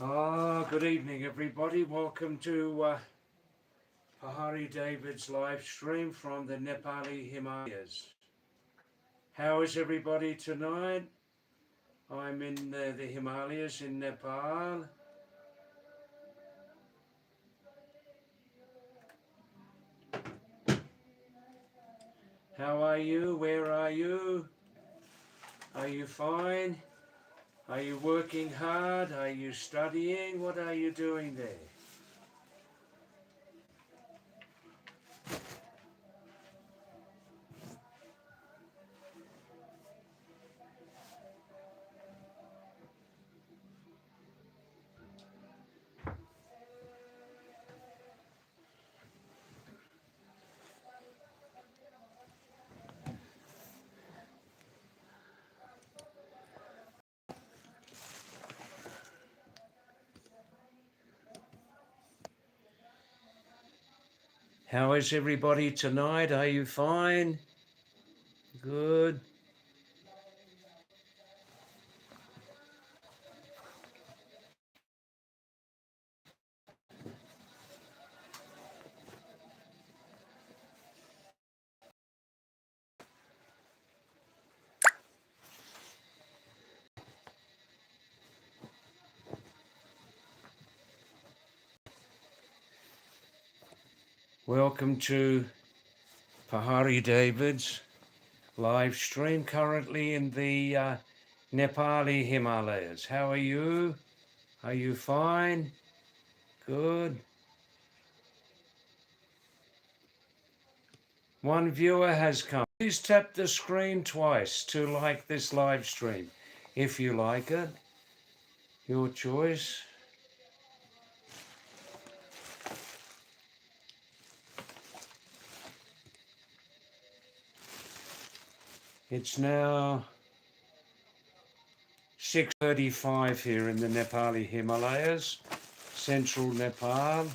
Good evening, everybody. Welcome to Pahadi David's live stream from the Nepali Himalayas. How is everybody tonight? I'm in the Himalayas in Nepal. How are you? Where are you? Are you fine? Are you working hard? Are you studying? What are you doing there? How is everybody tonight? Are you fine? Good. Welcome to Pahadi David's live stream currently in the Nepali Himalayas. How are you? Are you fine? Good. One viewer has come. Please tap the screen twice to like this live stream. If you like it, your choice. It's now 6:35 here in the Nepali Himalayas, central Nepal,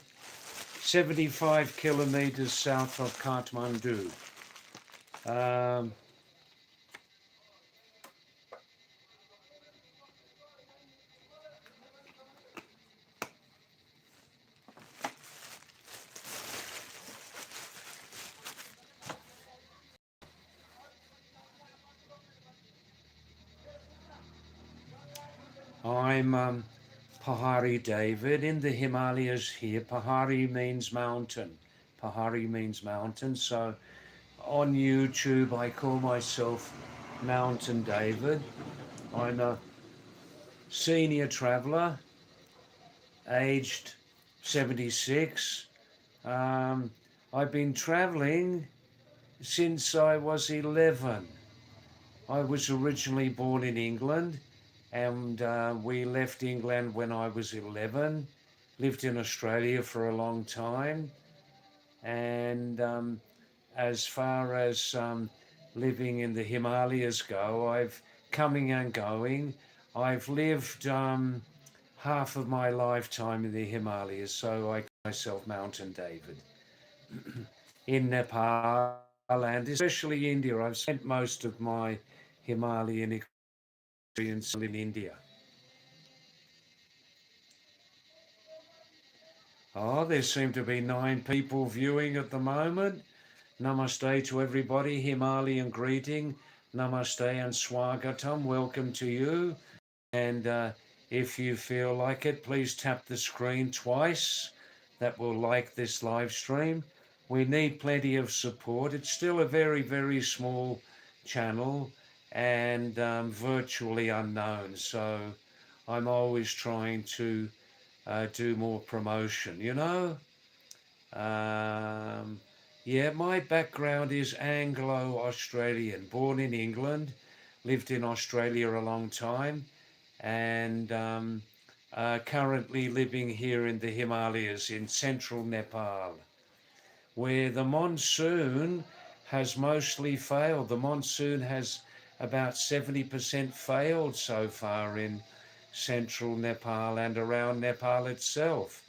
75 kilometers south of Kathmandu. I'm Pahadi David in the Himalayas here. Pahadi means mountain. Pahadi means mountain. So on YouTube, I call myself Mountain David. I'm a senior traveller, aged 76. I've been travelling since I was 11. I was originally born in England, and we left England when I was 11, lived in Australia for a long time, and as far as living in the Himalayas go, I've coming and going. I've lived half of my lifetime in the Himalayas, so I call myself Mountain David. In Nepal and especially India, I've spent most of my Himalayan experience in India. Oh, there seem to be 9 people viewing at the moment. Namaste to everybody. Himalayan greeting. Namaste and swagatam. Welcome to you. And if you feel like it, please tap the screen twice. That will like this live stream. We need plenty of support. It's still a very, very small channel and virtually unknown. So I'm always trying to do more promotion, you know? Yeah, my background is Anglo-Australian, born in England, lived in Australia a long time, and currently living here in the Himalayas in central Nepal, where the monsoon has mostly failed. The monsoon has about 70% failed so far in central Nepal and around Nepal itself.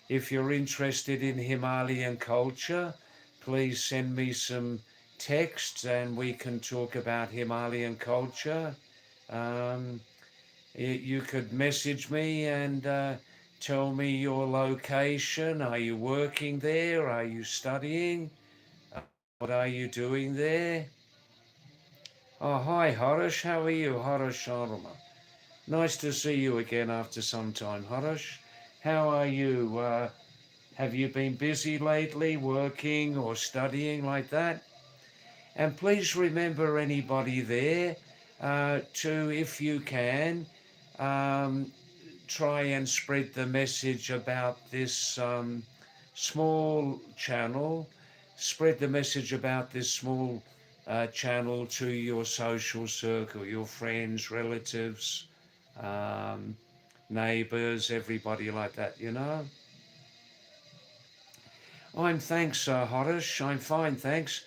If you're interested in Himalayan culture, please send me some texts and we can talk about Himalayan culture. Um, You could message me and tell me your location. Are you working there? Are you studying? What are you doing there? Oh, hi, Harish. How are you, Harish Sharma? Nice to see you again after some time, Harish. How are you? Have you been busy lately, working or studying like that? And please remember anybody there to, if you can, um, try and spread the message about this small channel. Spread the message about this small channel to your social circle, your friends, relatives, um, neighbours, everybody like that, you know. I'm thanks, Harish. I'm fine, thanks.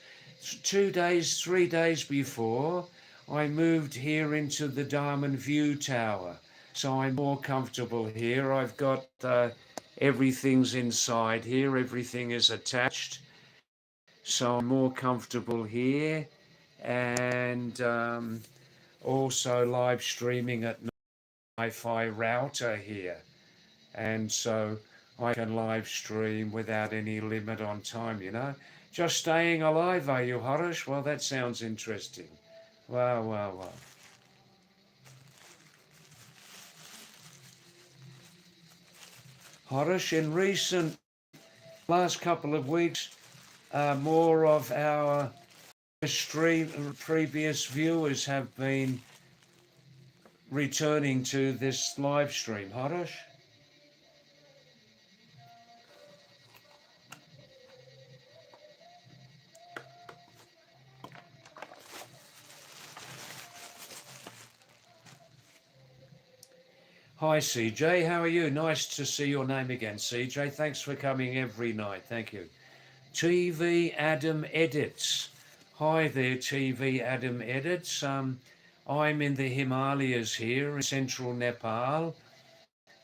2 days, 3 days before, I moved here into the Diamond View Tower. So I'm more comfortable here. I've got everything's inside here, everything is attached. So I'm more comfortable here. And also live streaming at Wi-Fi router here. And so I can live stream without any limit on time, you know. Just staying alive, are you, Harish? Well, that sounds interesting. Wow, wow, wow. Harish, in recent last couple of weeks, more of our stream previous viewers have been returning to this live stream. Harish? Hi, CJ. How are you? Nice to see your name again, CJ. Thanks for coming every night. Thank you. TV Adam Edits. Hi there, TV Adam Edits. I'm in the Himalayas here in central Nepal.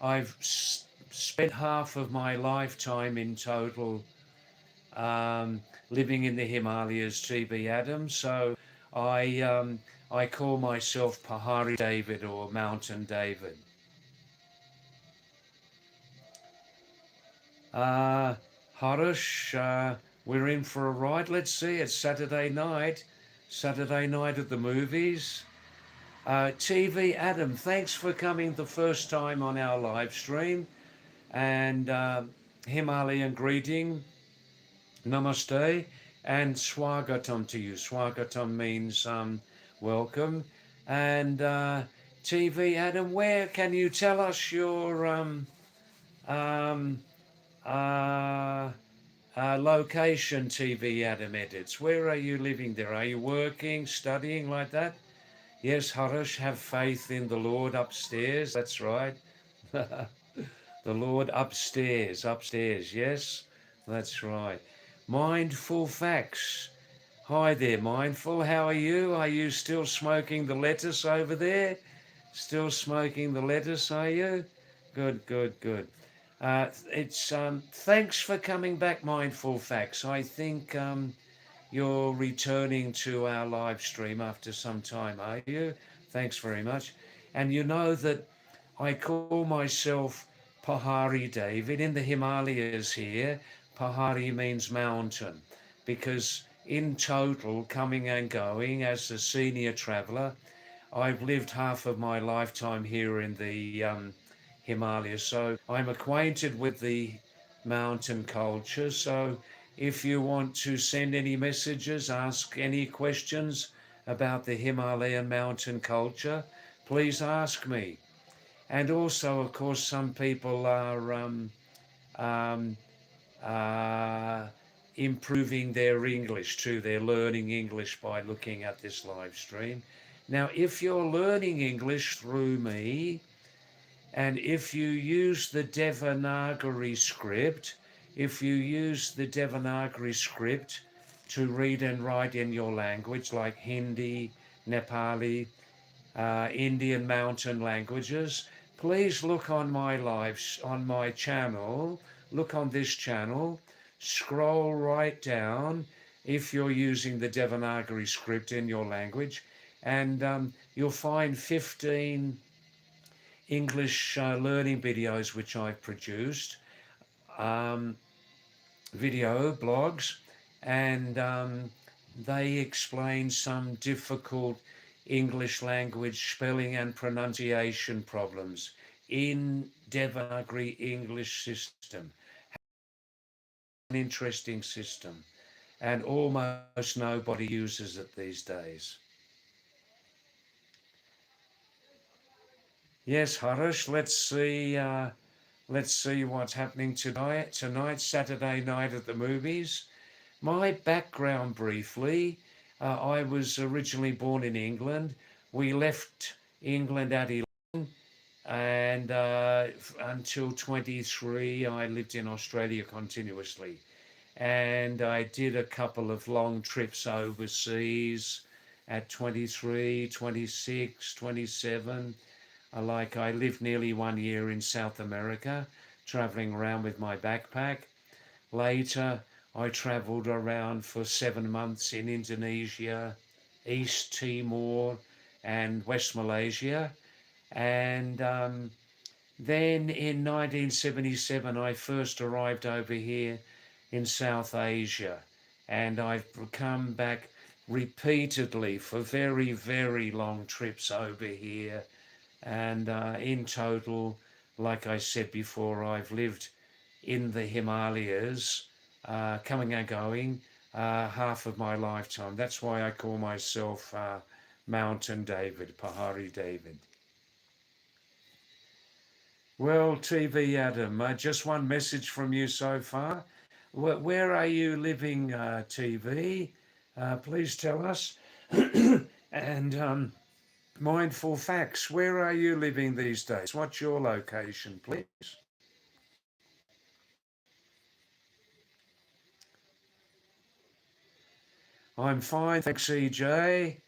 I've spent half of my lifetime in total living in the Himalayas, TV Adam. So I call myself Pahadi David or Mountain David. Uh, Harish, we're in for a ride. Let's see, it's Saturday night. Saturday night at the movies. TV Adam, thanks for coming the first time on our live stream. And Himalayan greeting, namaste, and swagatam to you. Swagatam means welcome. And TV Adam, where can you tell us your um, uh, location, TV Adam Edits? Where are you living there? Are you working, studying like that? Yes, Harish, have faith in the Lord upstairs. That's right. The Lord upstairs, upstairs. Yes, that's right. Mindful Facts. Hi there, Mindful. How are you? Are you still smoking the lettuce over there? Still smoking the lettuce, are you? Good, good, good. It's thanks for coming back, Mindful Facts. I think you're returning to our live stream after some time, are you? Thanks very much. And you know that I call myself Pahadi David in the Himalayas here. Pahadi means mountain because in total, coming and going as a senior traveller, I've lived half of my lifetime here in the Himalayas, so I'm acquainted with the mountain culture. So if you want to send any messages, ask any questions about the Himalayan mountain culture, please ask me. And also, of course, some people are um, uh, improving their English too. They're learning English by looking at this live stream. Now, if you're learning English through me, and if you use the Devanagari script, if you use the Devanagari script to read and write in your language, like Hindi, Nepali, Indian mountain languages, please look on my lives, on my channel, look on this channel, scroll right down if you're using the Devanagari script in your language, and you'll find 15 English learning videos which I've produced, um, video blogs, and they explain some difficult English language spelling and pronunciation problems in Devanagari English system. An interesting system, and almost nobody uses it these days. Yes, Harish, let's see what's happening tonight. Tonight, Saturday night at the movies. My background briefly, I was originally born in England. We left England at 11, and until 23 I lived in Australia continuously. And I did a couple of long trips overseas at 23, 26, 27. I lived nearly 1 year in South America, traveling around with my backpack. Later, I travelled around for 7 months in Indonesia, East Timor, and West Malaysia. And then in 1977, I first arrived over here in South Asia. And I've come back repeatedly for very, very long trips over here. And in total, like I said before, I've lived in the Himalayas, coming and going, half of my lifetime. That's why I call myself Mountain David, Pahadi David. Well, TV Adam, just one message from you so far. Where are you living, TV? Please tell us. And Mindful Facts, where are you living these days? What's your location, please? I'm fine, thanks, CJ.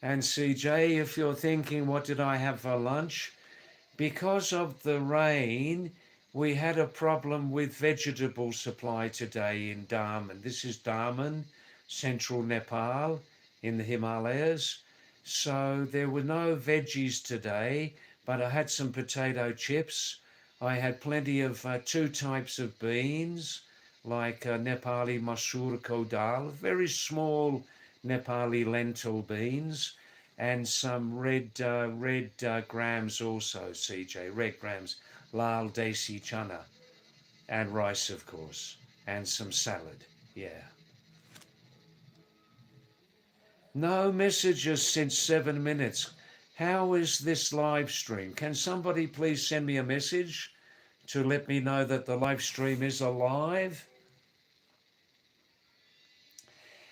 And CJ, if you're thinking, what did I have for lunch? Because of the rain, we had a problem with vegetable supply today in Daman. This is Daman, central Nepal in the Himalayas. So there were no veggies today, but I had some potato chips. I had plenty of two types of beans, like Nepali masoor ko dal, very small Nepali lentil beans, and some red grams also, CJ, red grams, lal desi chana, and rice, of course, and some salad. Yeah. No messages since 7 minutes. How is this live stream? Can somebody please send me a message to let me know that the live stream is alive?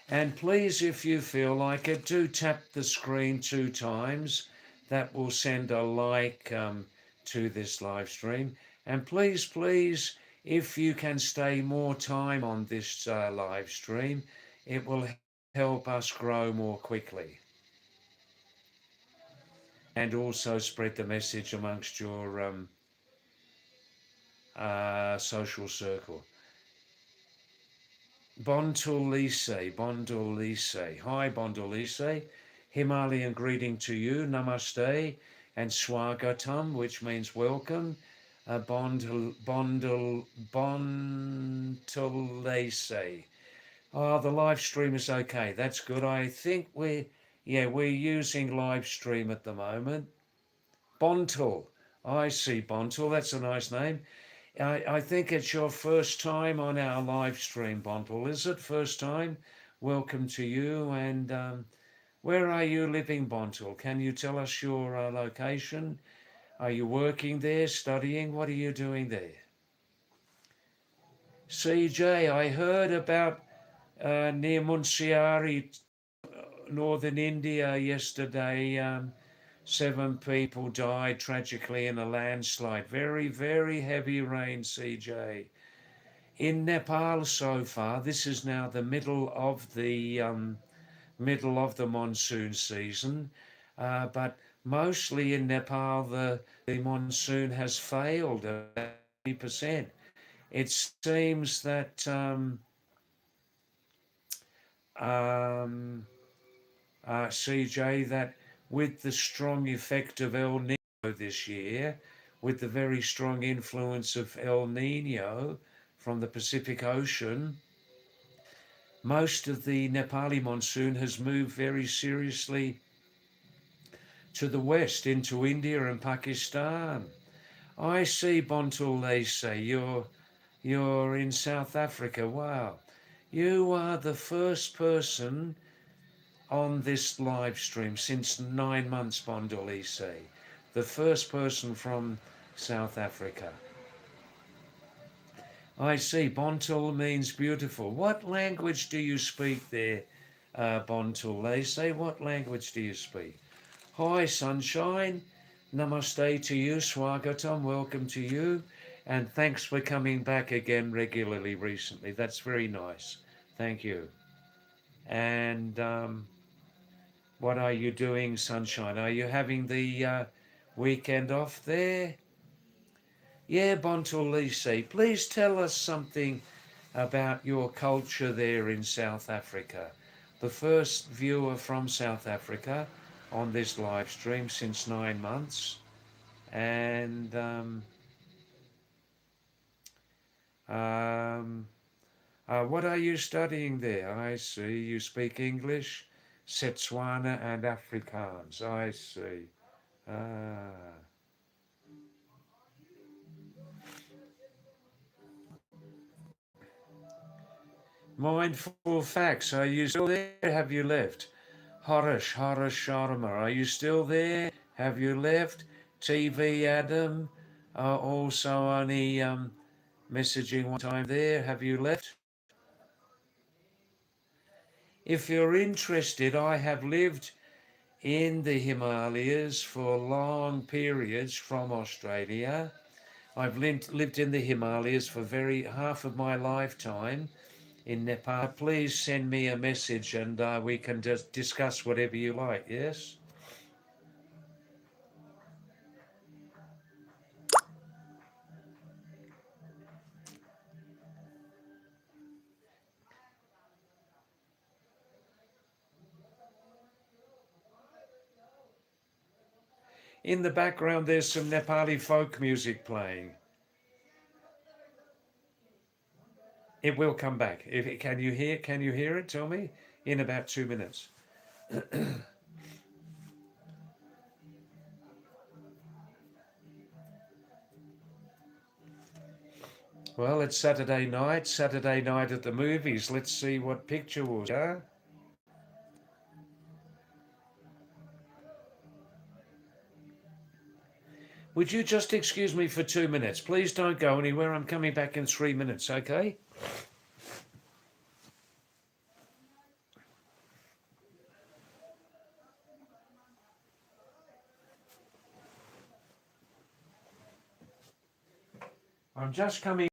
And please, if you feel like it, do tap the screen 2 times. That will send a like to this live stream. And please, please, if you can stay more time on this live stream, it will help us grow more quickly. And also spread the message amongst your social circle. Bondulise, Bondulise. Hi, Bondulise. Himalayan greeting to you, Namaste, and Swagatam, which means welcome. Bondulise. Oh, the live stream is okay. That's good. I think we're using live stream at the moment. Bontul. I see Bontul. That's a nice name. I think it's your first time on our live stream, Bontul. Is it first time? Welcome to you. And where are you living, Bontul? Can you tell us your location? Are you working there, studying? What are you doing there? CJ, I heard about near Munsiari, northern India, yesterday. 7 people died tragically in a landslide. Very, very heavy rain, CJ. In Nepal so far, this is now the middle of the monsoon season, but mostly in Nepal the monsoon has failed about 80%. It seems that CJ, that with the strong effect of El Niño, this year, with the very strong influence of El Nino from the Pacific Ocean. Most of the Nepali monsoon has moved very seriously to the west into India and Pakistan. I see, Bontul, they say you're in South Africa. Wow. You are the first person on this live stream since 9 months, Bondol say. The first person from South Africa. I see, Bontul means beautiful. What language do you speak there, Bontul? They say, what language do you speak? Hi, sunshine. Namaste to you, Swagatam, welcome to you. And thanks for coming back again regularly recently. That's very nice. Thank you. And what are you doing, sunshine? Are you having the weekend off there? Yeah, Bontulise, please tell us something about your culture there in South Africa. The first viewer from South Africa on this live stream since 9 months. And what are you studying there? I see you speak English, Setswana and Afrikaans. I see. Mindful Facts, are you still there? Have you left? Harish Sharma, are you still there? Have you left? TV Adam, also only messaging one time there. Have you left? If you're interested, I have lived in the Himalayas for long periods from Australia. I've lived in the Himalayas for half of my lifetime in Nepal. Please send me a message and we can just discuss whatever you like, yes? In the background there's some Nepali folk music playing. It will come back. Can you hear it? Tell me. In about 2 minutes. Well, it's Saturday night at the movies. Let's see what picture was, huh? Would you just excuse me for 2 minutes? Please don't go anywhere. I'm coming back in 3 minutes, okay? I'm just coming.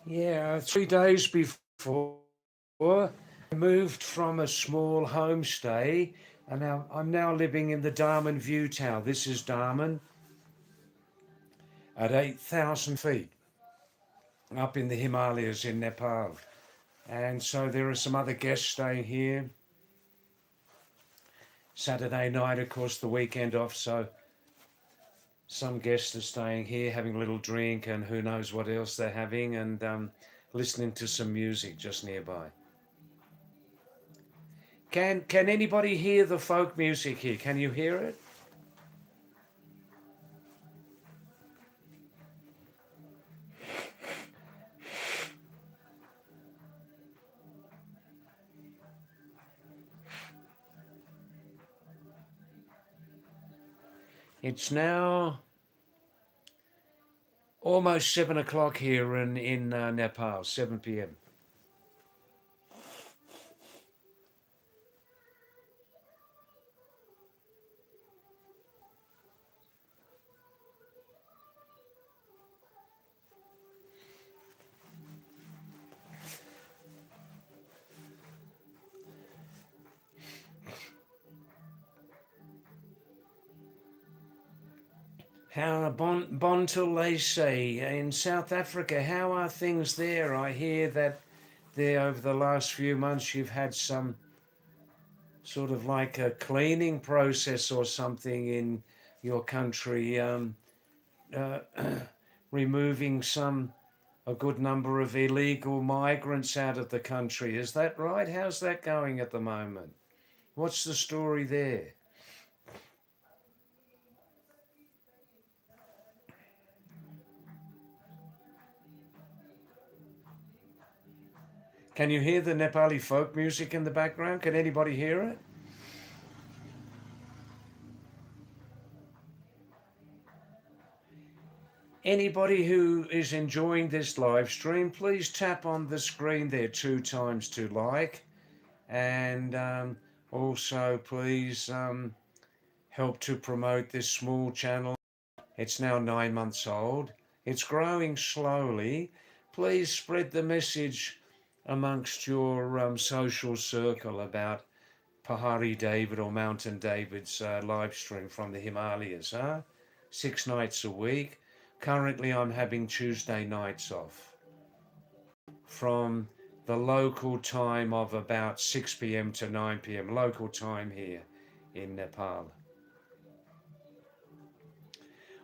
Yeah, 3 days before I moved from a small homestay, and I'm now living in the Darman View Tower. This is Darman at 8,000 feet up in the Himalayas in Nepal. And so there are some other guests staying here. Saturday night, of course, the weekend off. So some guests are staying here having a little drink and who knows what else they're having, and listening to some music just nearby. Can anybody hear the folk music here? Can you hear it? It's now almost 7 o'clock here in Nepal, 7 p.m. How Bontele say in South Africa, how are things there? I hear that there over the last few months you've had some sort of like a cleaning process or something in your country, uh, removing a good number of illegal migrants out of the country. Is that right? How's that going at the moment? What's the story there? Can you hear the Nepali folk music in the background? Can anybody hear it? Anybody who is enjoying this live stream, please tap on the screen there 2 times to like, and also please help to promote this small channel. It's now 9 months old. It's growing slowly. Please spread the message amongst your social circle about Pahadi David or Mountain David's live stream from the Himalayas. 6 nights a week. Currently, I'm having Tuesday nights off from the local time of about 6 p.m. to 9 p.m. local time here in Nepal.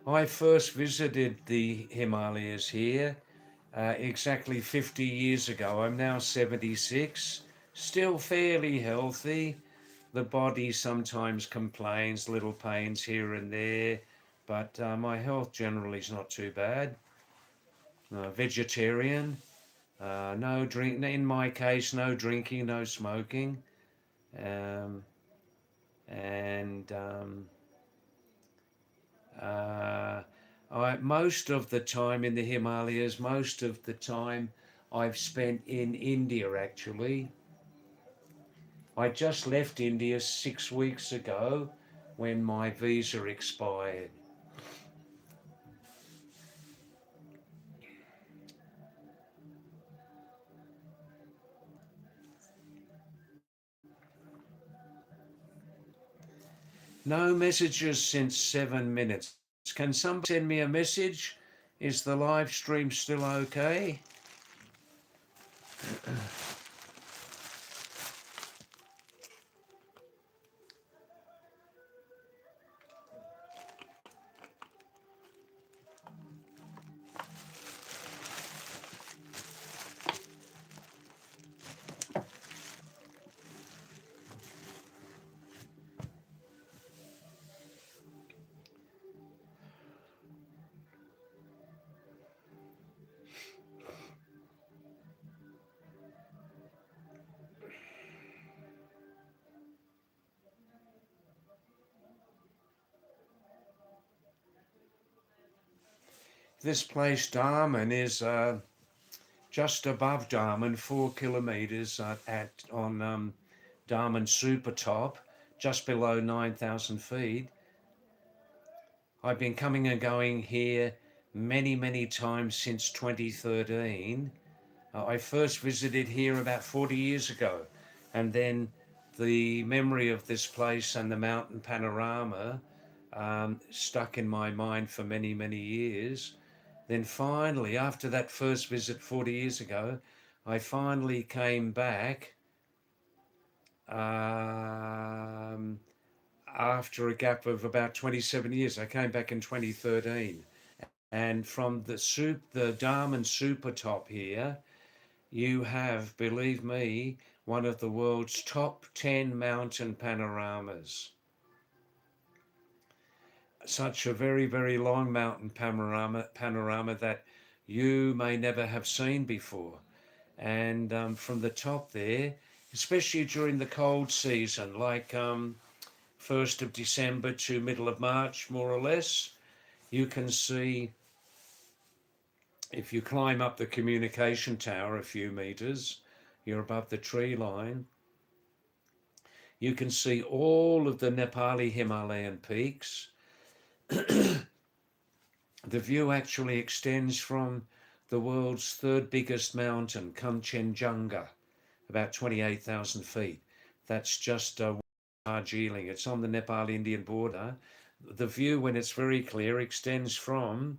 I first visited the Himalayas here exactly 50 years ago. I'm now 76, still fairly healthy. The body sometimes complains, little pains here and there, but my health generally is not too bad. Vegetarian, no drink. In my case, no drinking, no smoking, um, and uh, most of the time in the Himalayas, most of the time I've spent in India actually. I just left India 6 weeks ago when my visa expired. No messages since 7 minutes. Can somebody send me a message? Is the live stream still okay? This place, Darman, is just above Darman, 4 kilometres on Darman Super Top, just below 9,000 feet. I've been coming and going here many times since 2013. I first visited here about 40 years ago, and then the memory of this place and the mountain panorama stuck in my mind for many years. Then finally, after that first visit 40 years ago, I finally came back um, after a gap of about 27 years. I came back in 2013. And from the Darman Super Top here, you have, believe me, one of the world's top 10 mountain panoramas. Such a very, very long mountain panorama that you may never have seen before. And from the top there, especially during the cold season, like 1st of December to middle of March, more or less, you can see, if you climb up the communication tower a few meters, you're above the tree line, you can see all of the Nepali Himalayan peaks. The view actually extends from the world's third biggest mountain, Kanchenjunga, about 28,000 feet. That's just Darjeeling. It's on the Nepal-Indian border. The view, when it's very clear, extends from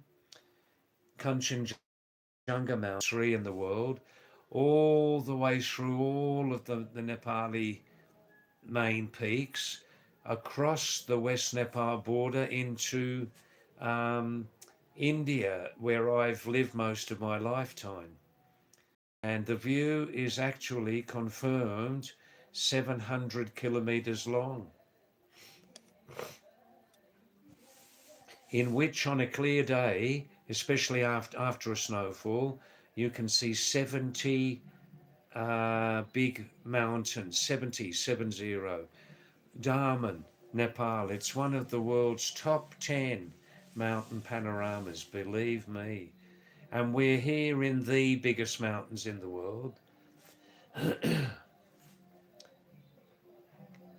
Kanchenjunga Mountain, three in the world, all the way through all of the Nepali main peaks, across the West Nepal border into India, where I've lived most of my lifetime. And the view is actually confirmed 700 kilometers long, in which on a clear day, especially after a snowfall, you can see 70 big mountains, 70. Darman, Nepal. It's one of the world's top 10 mountain panoramas, believe me. And we're here in the biggest mountains in the world.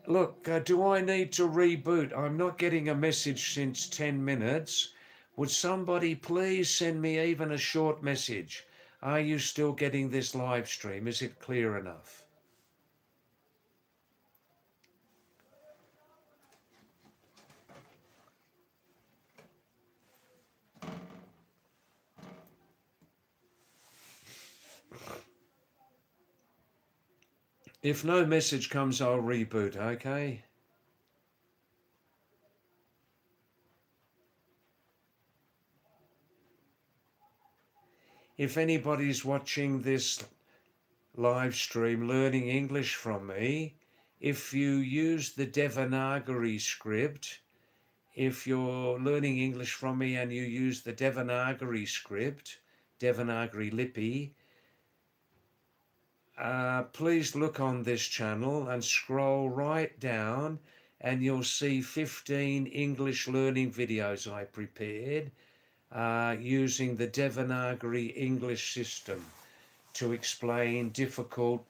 Look, do I need to reboot? I'm not getting a message since 10 minutes. Would somebody please send me even a short message? Are you still getting this live stream? Is it clear enough? If no message comes, I'll reboot, okay? If anybody's watching this live stream learning English from me, if you use the Devanagari script, if you're learning English from me and you use the Devanagari script, Devanagari Lipi, please look on this channel and scroll right down and you'll see 15 English learning videos I prepared using the Devanagari English system to explain difficult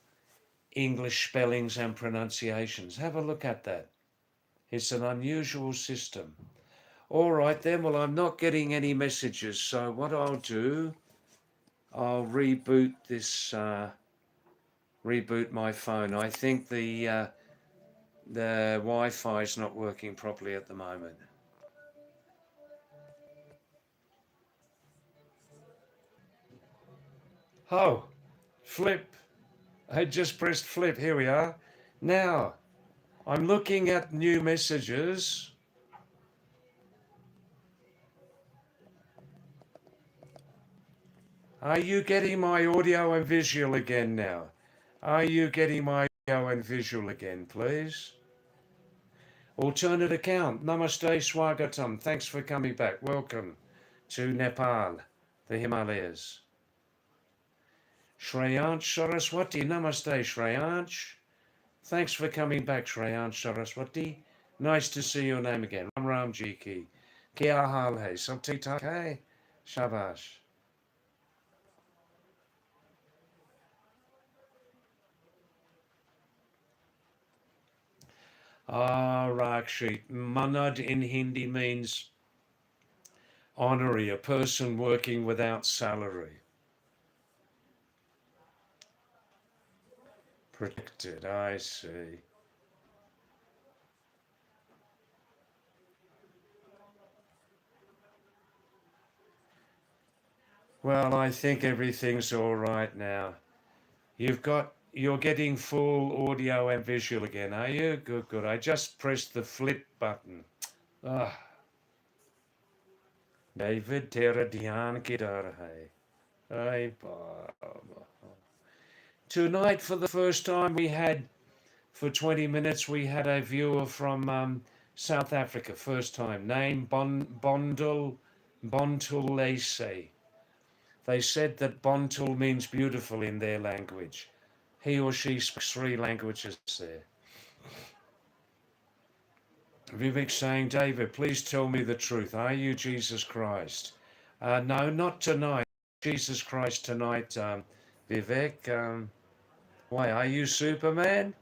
English spellings and pronunciations. Have a look at that. It's an unusual system. All right then, well, I'm not getting any messages, so what I'll do, I'll reboot this, reboot my phone. I think the Wi-Fi is not working properly at the moment. Oh, flip. I just pressed flip. Here we are. Now, I'm looking at new messages. Are you getting my audio and visual again now? Are you getting my audio and visual again, please? Alternate account. Namaste, Swagatam. Thanks for coming back. Welcome to Nepal, the Himalayas. Shreyansh Saraswati. Namaste, Shreyansh. Thanks for coming back, Shreyansh Saraswati. Nice to see your name again. Ram Ram Ji Ki. Kya haal hai? Sab theek thak hai? Shabash. Rakshit. Manad in Hindi means honorary, a person working without salary. Protected, I see. Well, I think everything's all right now. You've got You're getting full audio and visual again, are you? Good, good. I just pressed the flip button. Ah, David, tera dhyan kidhar hai. Ay, Baba. Tonight, for the first time, for 20 minutes, we had a viewer from South Africa. First time. Name Bontul Lacey. They said that Bontul means beautiful in their language. He or she speaks 3 languages there. Vivek saying, David, please tell me the truth. Are you Jesus Christ? No, not tonight. Jesus Christ tonight, Vivek. Why, are you Superman?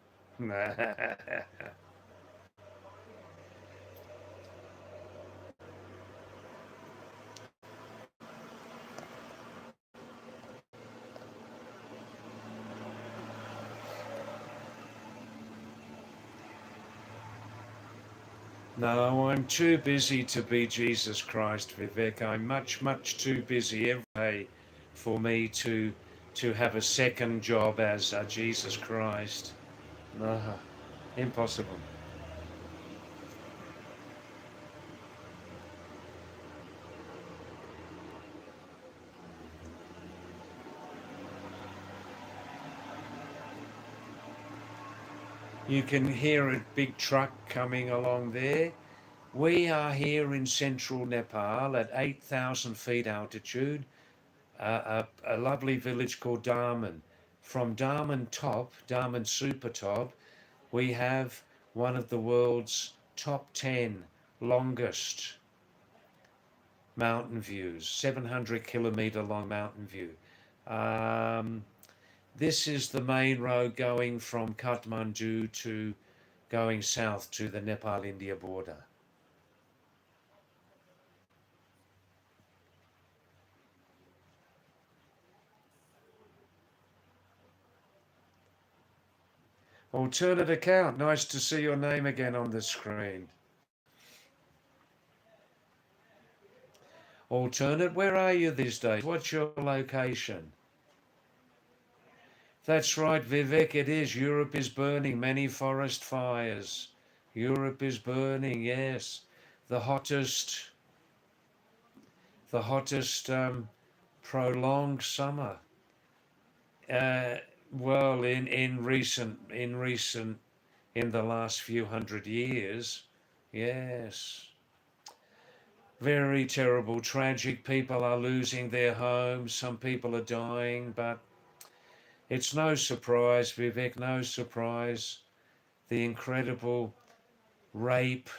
No, I'm too busy to be Jesus Christ, Vivek. I'm much, much too busy every day for me to have a second job as Jesus Christ. No, impossible. You can hear a big truck coming along there. We are here in central Nepal at 8,000 feet altitude, a lovely village called Darman. From Darman Super Top, we have one of the world's top 10 longest mountain views, 700-kilometer long mountain view. Um, this is the main road going from Kathmandu to going south to the Nepal-India border. Alternate account. Nice to see your name again on the screen. Alternate, where are you these days? What's your location? That's right, Vivek, it is. Europe is burning, many forest fires. Europe is burning, yes. The hottest, the hottest prolonged summer. Uh, well, in the last few hundred years, yes. Very terrible, tragic. People are losing their homes. Some people are dying, but it's no surprise, Vivek, no surprise. The incredible rape,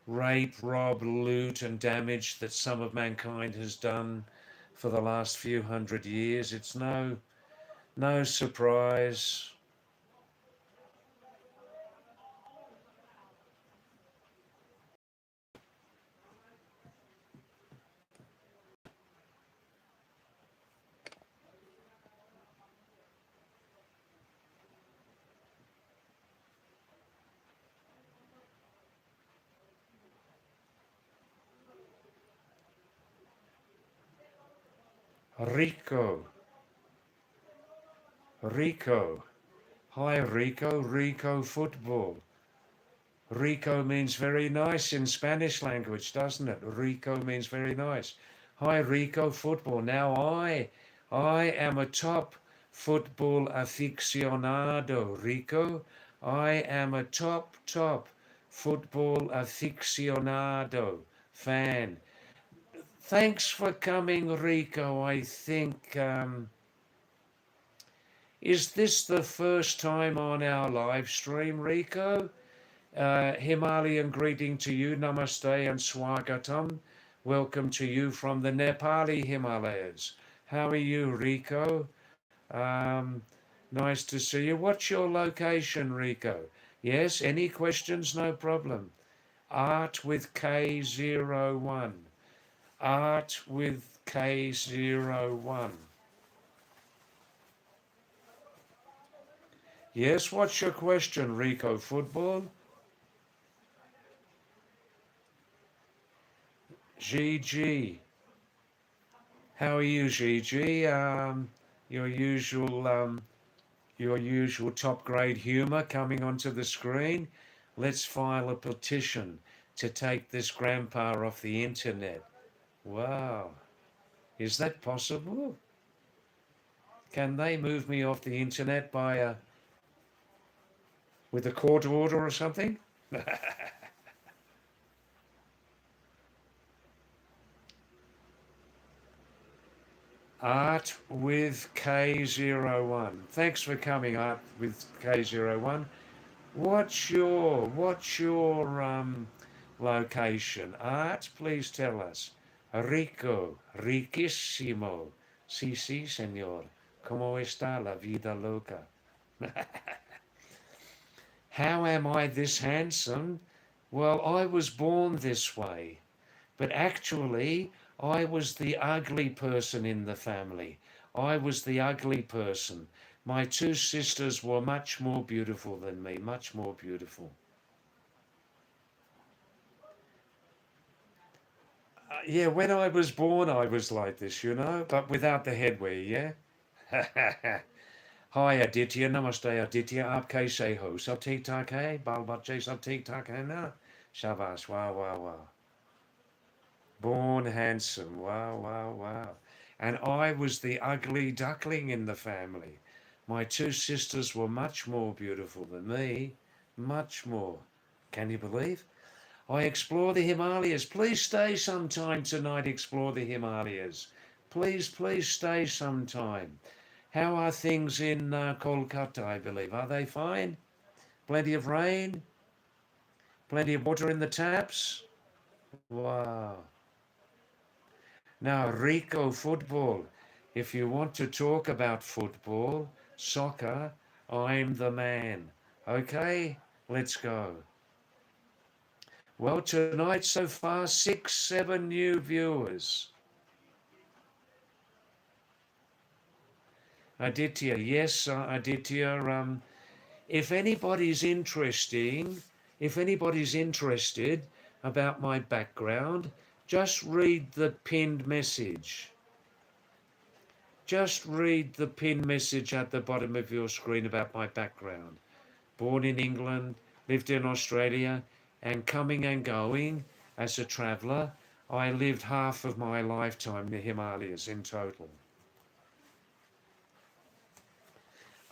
rob, loot, and damage that some of mankind has done for the last few hundred years. It's no surprise. Rico, Rico. Hi, Rico. Rico football. Rico means very nice in Spanish language, doesn't it? Rico means very nice. Hi, Rico football. Now I am a top football aficionado, Rico. I am a top football aficionado fan. Thanks for coming, Rico. I think, is this the first time on our live stream, Rico? Himalayan greeting to you, namaste and swagatam. Welcome to you from the Nepali Himalayas. How are you, Rico? Um, nice to see you. What's your location, Rico? Yes, any questions? No problem. Art with K01. Art with K01. Yes, what's your question, Rico? Football? GG. How are you, Gigi? Your usual your usual top grade humour coming onto the screen. Let's file a petition to take this grandpa off the internet. Wow. Is that possible? Can they move me off the internet with a court order or something? Art with K01. Thanks for coming, Art with K01. What's your location? Art, please tell us. Rico, riquísimo. Sí, sí, señor. ¿Cómo está la vida loca? How am I this handsome? Well, I was born this way, but actually, I was the ugly person in the family. I was the ugly person. My two sisters were much more beautiful than me, much more beautiful. Yeah, when I was born, I was like this, but without the headwear, yeah? Hi Aditya, namaste Aditya, आप कैसे हो? सब ठीक ठाक है? बाल बच्चे सब ठीक ठाक है ना? Shabash, wow, wow, wow. Born handsome, wow, wow, wow. And I was the ugly duckling in the family. My two sisters were much more beautiful than me, much more. Can you believe? I explore the Himalayas. Please stay sometime tonight, explore the Himalayas. Please, please stay sometime. How are things in Kolkata, I believe? Are they fine? Plenty of rain? Plenty of water in the taps? Wow. Now, Rico football. If you want to talk about football, soccer, I'm the man. Okay, let's go. Well, tonight so far, 6, 7 new viewers. Aditya, yes, Aditya. If anybody's interested about my background, just read the pinned message. Just read the pinned message at the bottom of your screen about my background. Born in England, lived in Australia, and coming and going as a traveller. I lived half of my lifetime in the Himalayas in total.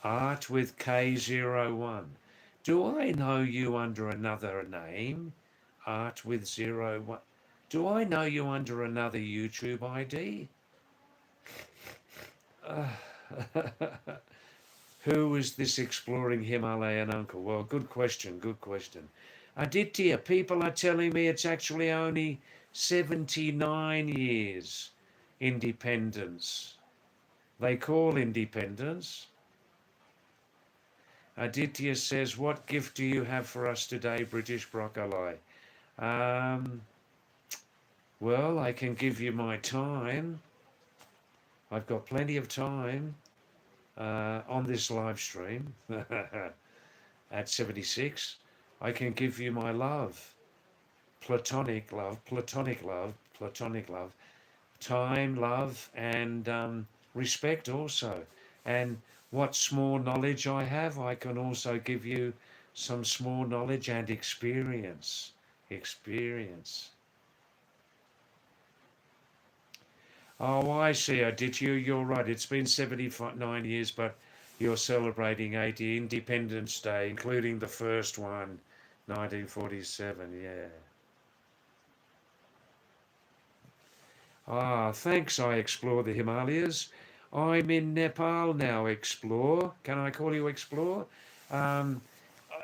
Art with K01. Do I know you under another name? Art with 01. Do I know you under another YouTube ID? Who is this exploring Himalayan uncle? Well, good question, good question. Aditya, people are telling me it's actually only 79 years independence. They call independence. Aditya says, what gift do you have for us today, British Broccoli? Um, well, I can give you my time. I've got plenty of time on this live stream at 76. I can give you my love, platonic love, platonic love, platonic love, time, love, and respect also. And what small knowledge I have, I can also give you some small knowledge and experience. Experience. Oh, I see. Did you? You're right. It's been 79 years, but you're celebrating 80 Independence Day, including the first one, 1947. Yeah. Ah, thanks. I explore the Himalayas. I'm in Nepal now. Explore. Can I call you Explore? Um,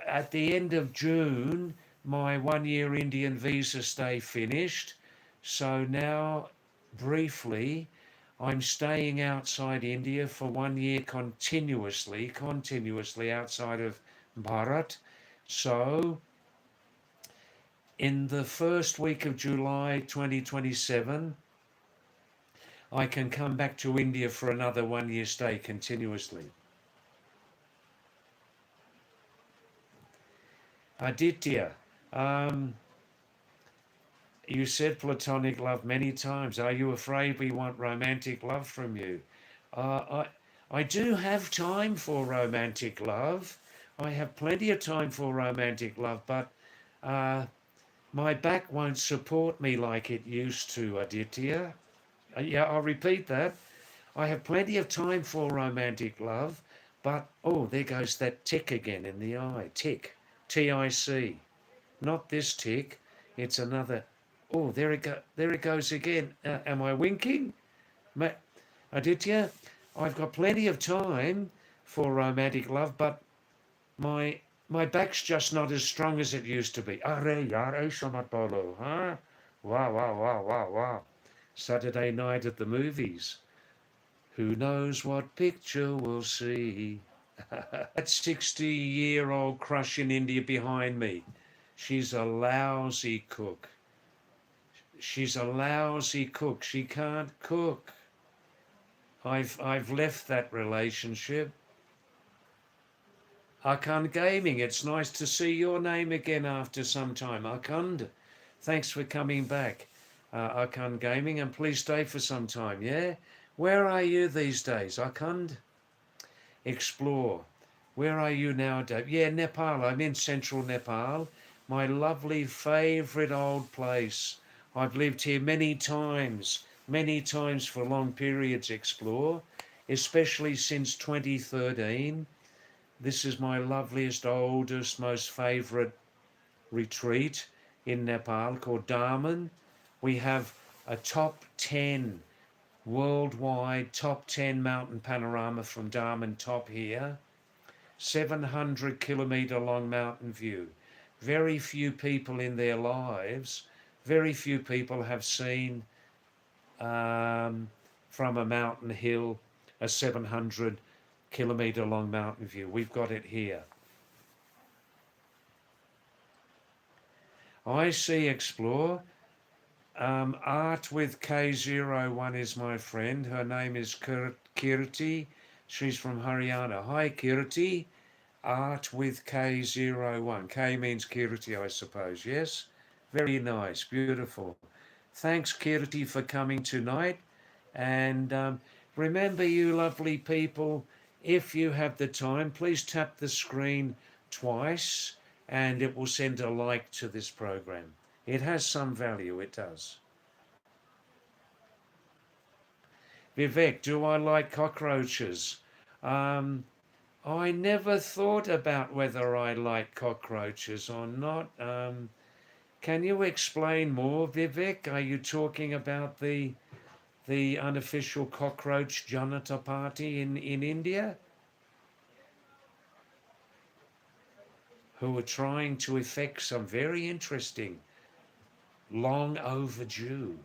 at the end of June, my 1 year Indian visa stay finished. So now, briefly, I'm staying outside India for 1 year continuously outside of Bharat. So, in the first week of July 2027, I can come back to India for another 1 year stay continuously. Aditya, um, you said platonic love many times. Are you afraid we want romantic love from you? Uh, I, I do have time for romantic love. I have plenty of time for romantic love, but uh, my back won't support me like it used to, Aditya. Yeah, I'll repeat that. I have plenty of time for romantic love, but oh, there goes that tick again in the eye. Tick. T-I-C. Not this tick. It's another. Oh, there it goes again. Am I winking? Aditya, I've got plenty of time for romantic love, but my my back's just not as strong as it used to be. Are yaar aisa mat bolo, huh? Wow, wow, wow, wow, wow. Saturday night at the movies. Who knows what picture we'll see? That 60-year-old crush in India behind me. She's a lousy cook. She's a lousy cook. She can't cook. I've left that relationship. Akand Gaming, it's nice to see your name again after some time. Akand, thanks for coming back. Akand Gaming, and please stay for some time, yeah? Where are you these days, Akand? Explore. Where are you now, Dave? Yeah, Nepal. I'm in central Nepal. My lovely favourite old place. I've lived here many times for long periods, Explore, especially since 2013. This is my loveliest, oldest, most favourite retreat in Nepal called Daman. We have a top 10 worldwide, top 10 mountain panorama from Daman top here. 700-kilometre long mountain view. Very few people in their lives, very few people have seen from a mountain hill a 700-kilometre long mountain view. We've got it here. I see Explore. Art with K01 is my friend. Her name is Kirti. She's from Haryana. Hi, Kirti. Art with K01. K means Kirti, I suppose. Yes? Very nice. Beautiful. Thanks, Kirti, for coming tonight. And remember, you lovely people, if you have the time, please tap the screen twice and it will send a like to this program. It has some value, it does. Vivek, do I like cockroaches? I never thought about whether I like cockroaches or not. Can you explain more, Vivek? Are you talking about the unofficial cockroach Janata Party in India, who are trying to effect some very interesting, long overdue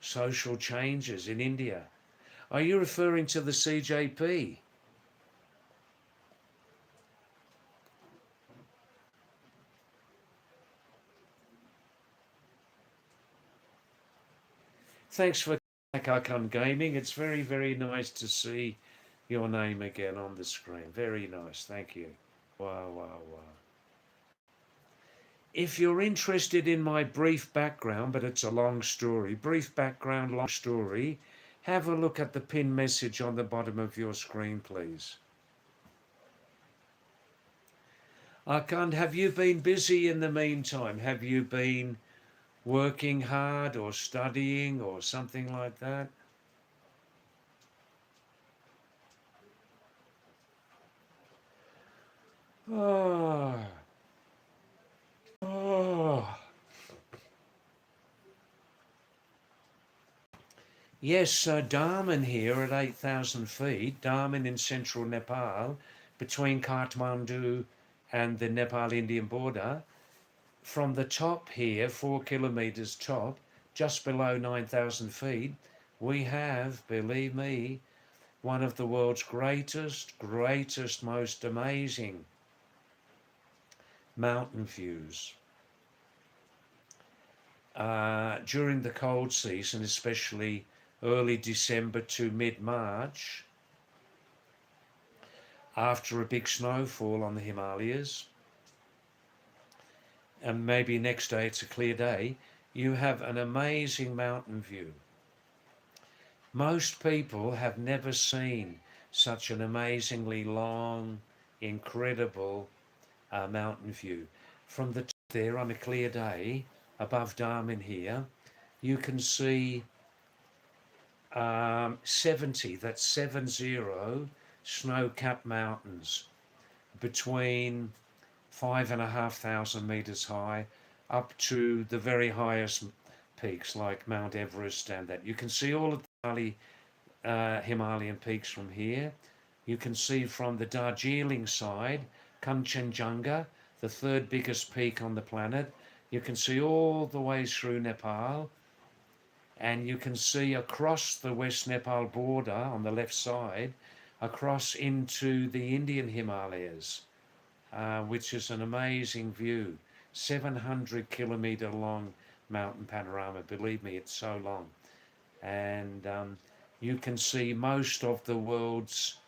social changes in India? Are you referring to the CJP? Thanks for Kakakam Gaming. It's very, very nice to see your name again on the screen. Very nice. Thank you. Wow, wow, wow. If you're interested in my brief background, but it's a long story, brief background, long story, have a look at the pinned message on the bottom of your screen, please. Arkand, have you been busy in the meantime? Have you been working hard or studying or something like that? Oh, oh. Yes, Daman here at 8,000 feet, Daman in central Nepal, between Kathmandu and the Nepal-Indian border. From the top here, 4 kilometres top, just below 9,000 feet, we have, believe me, one of the world's greatest, most amazing mountain views. During the cold season, especially early December to mid-March, after a big snowfall on the Himalayas, and maybe next day it's a clear day, you have an amazing mountain view. Most people have never seen such an amazingly long, incredible mountain view. From the top there on a clear day above Darwin here, you can see 70, that's 70 snow-capped mountains between 5,500 meters high up to the very highest peaks like Mount Everest and that. You can see all of the Himalayan peaks from here. You can see from the Darjeeling side, Kanchenjunga, the third biggest peak on the planet. You can see all the way through Nepal, and you can see across the West Nepal border on the left side, across into the Indian Himalayas, which is an amazing view. 700-kilometer long mountain panorama. Believe me, it's so long. And you can see most of the world's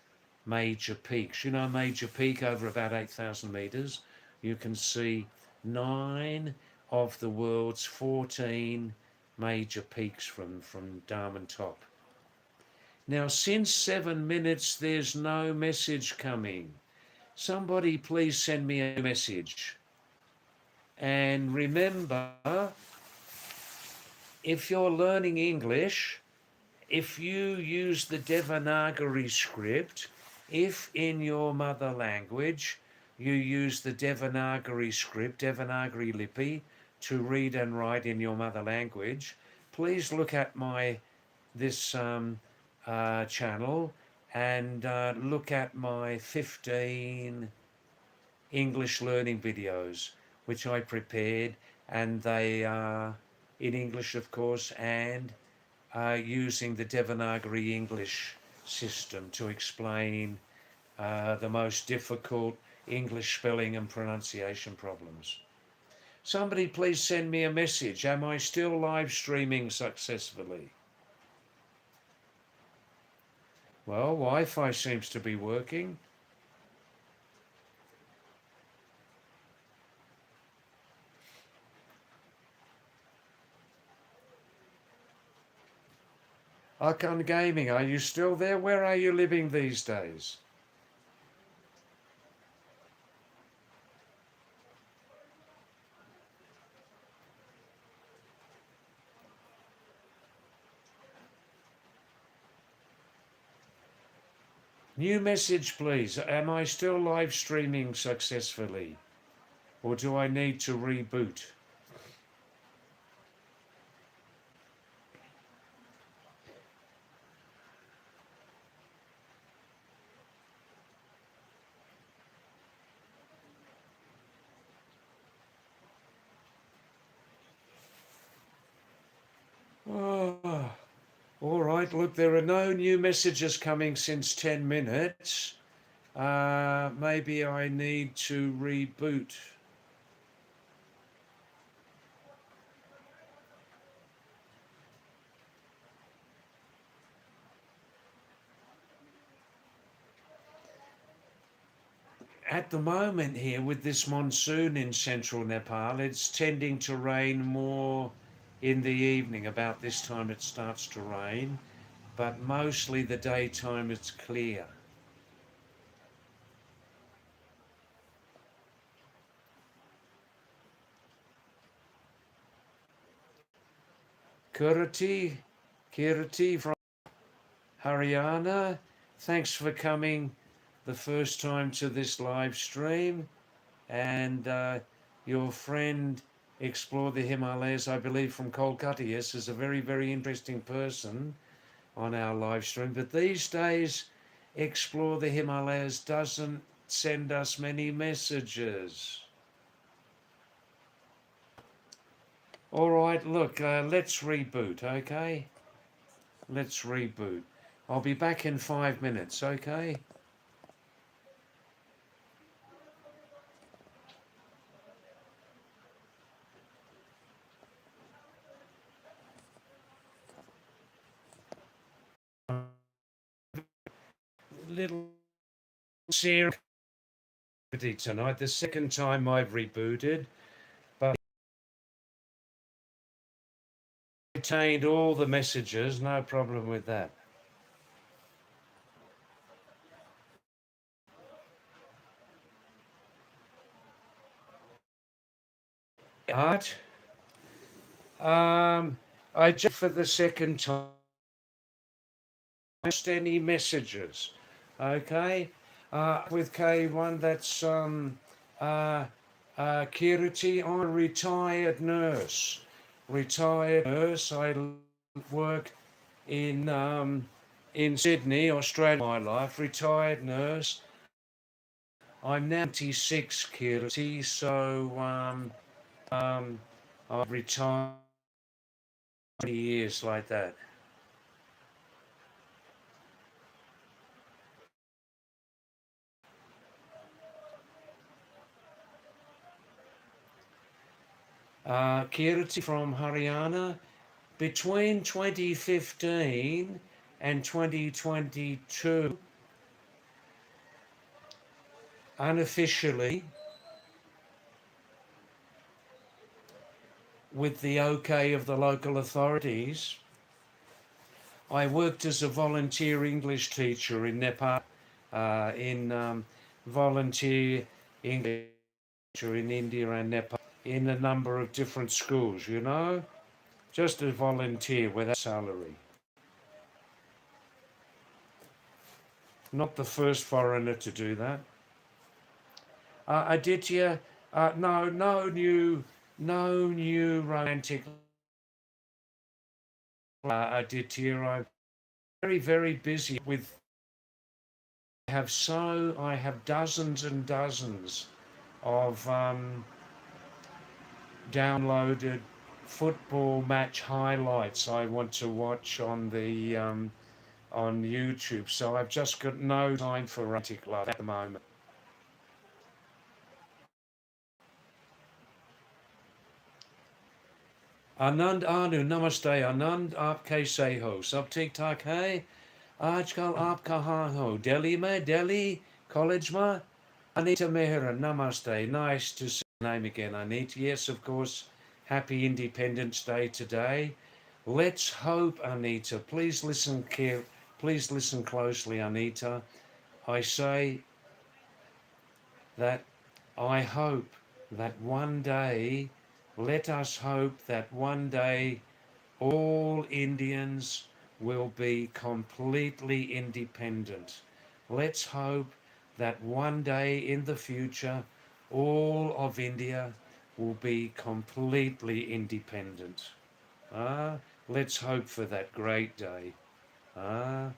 major peaks. You know, major peak over about 8,000 meters. You can see 9 of the world's 14 major peaks from Darwin Top. Now, since 7 minutes, there's no message coming. Somebody please send me a message. And remember, if you're learning English, if you use the Devanagari script, if in your mother language you use the Devanagari script, Devanagari Lipi, to read and write in your mother language, please look at this channel and look at my 15 English learning videos which I prepared, and they are in English, of course, and using the Devanagari English system to explain the most difficult English spelling and pronunciation problems. Somebody please send me a message. Am I still live streaming successfully? Well, Wi-Fi seems to be working. Akan Gaming, are you still there? Where are you living these days? New message, please. Am I still live streaming successfully? Or do I need to reboot? Oh, all right. Look, there are no new messages coming since 10 minutes. Maybe I need to reboot. At the moment here with this monsoon in central Nepal, it's tending to rain more in the evening. About this time it starts to rain, but mostly the daytime it's clear. Kirti from Haryana, thanks for coming the first time to this live stream. And your friend Explore the Himalayas, I believe from Kolkata, yes, is a very, very interesting person on our live stream. But these days, Explore the Himalayas doesn't send us many messages. All right, look, let's reboot, okay? Let's reboot. I'll be back in 5 minutes, okay? Little serious tonight, the second time I've rebooted, but retained all the messages, no problem with that. Art. I just for the second time asked any messages. Okay. With K1, that's uh, Kiriti. I'm a retired nurse. Retired nurse. I work in Sydney, Australia. My life. Retired nurse. I'm now 96, Kiriti. So I've retired 20 years like that. Kirti from Haryana. Between 2015 and 2022, unofficially, with the okay of the local authorities, I worked as a volunteer English teacher in Nepal, in volunteer English teacher in India and Nepal, in a number of different schools, just a volunteer without salary. Not the first foreigner to do that. Aditya, no new romantic. Aditya, I'm very, very busy with. I have dozens and dozens of downloaded football match highlights I want to watch on YouTube. So I've just got no time for romantic love at the moment. आनंद आनु नमस्ते आनंद आप कैसे हो सब ठीक ठाक है आजकल आप कहाँ हो दिल्ली में दिल्ली college में Anita Mehra namaste nice to see your name again Anita yes of course happy Independence Day today let's hope Anita please listen closely Anita I say that I hope that one day let us hope that one day all Indians will be completely independent. Let's hope that one day in the future, all of India will be completely independent. Let's hope for that great day. Ah,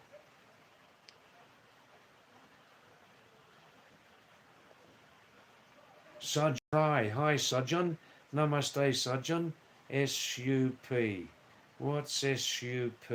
Sajai, hi Sajan, Namaste Sajan, SUP. What's SUP?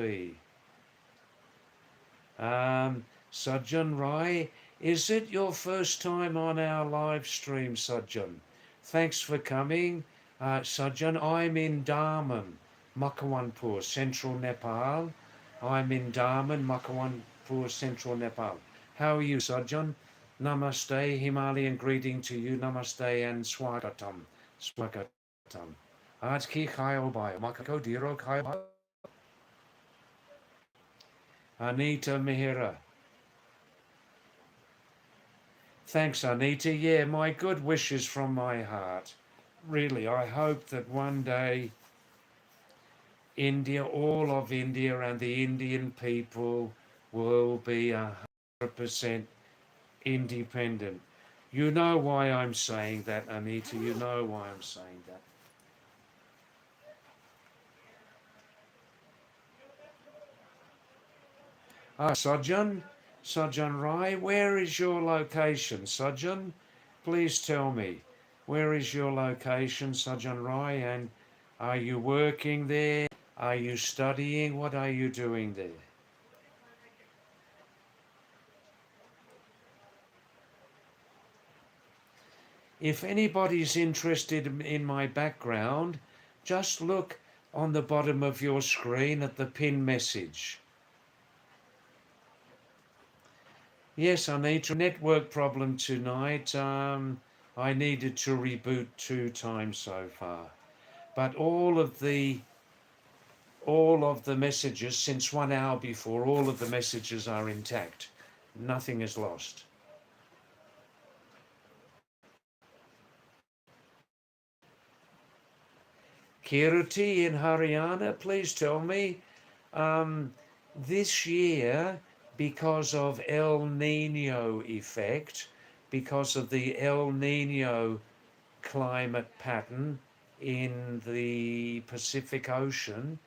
Sajjan Rai, is it your first time on our live stream, Sajjan? Thanks for coming. Sajjan, I'm in Daman, Makawanpur, central Nepal. I'm in Daman, Makawanpur, central Nepal. How are you, Sajjan? Namaste, Himalayan greeting to you. Namaste and Swagatam. Swagatam. Aaj ki khayo bhai, makako diro khayo. Anita Mihira. Thanks, Anita. Yeah, my good wishes from my heart. Really, I hope that one day India, all of India and the Indian people will be 100% independent. You know why I'm saying that, Anita. You know why I'm saying that. Sajan, Sajan Rai, where is your location, Sajan? Please tell me, where is your location, Sajan Rai, and are you working there? Are you studying? What are you doing there? If anybody's interested in my background, just look on the bottom of your screen at the pin message. Yes, I need a network problem tonight. I needed to reboot 2 times so far. But all of the messages since 1 hour before, all of the messages are intact. Nothing is lost. Kirti in Haryana, please tell me, this year, because of El Nino effect, because of the El Nino climate pattern in the Pacific Ocean,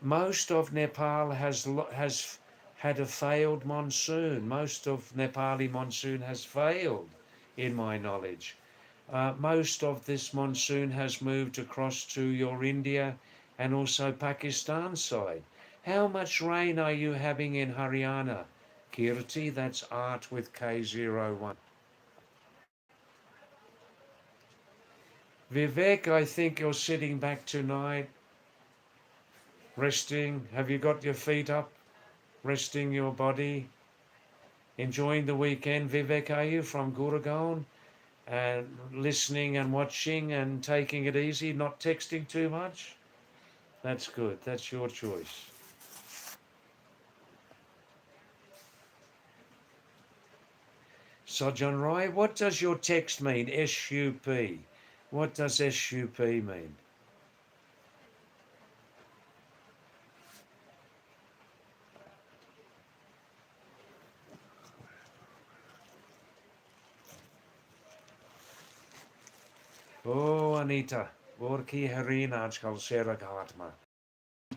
most of Nepal has had a failed monsoon. Most of Nepali monsoon has failed, in my knowledge. Most of this monsoon has moved across to your India and also Pakistan side. How much rain are you having in Haryana? Kirti, that's Art with K01. Vivek, I think you're sitting back tonight, resting. Have you got your feet up, resting your body? Enjoying the weekend, Vivek, are you, from Gurgaon? And listening and watching and taking it easy, not texting too much? That's good. That's your choice. Sojan Rai, what does your text mean? SUP. What does SUP mean? Oh, Anita. Orki Harina आजकल शेरा घाट में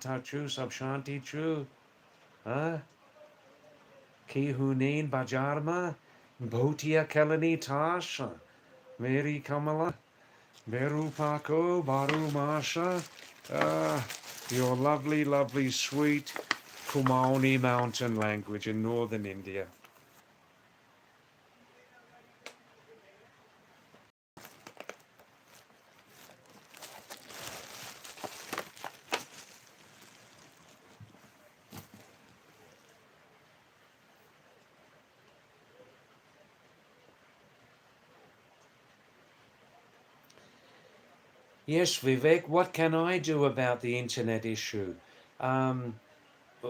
था चू सब शांति चू हाँ की हुनैन बाजार में भूतिया kelani tash Mary Kamala Beru Paco Baru Masha your lovely lovely sweet Kumaoni mountain language in northern India. Yes, Vivek, what can I do about the internet issue? Um,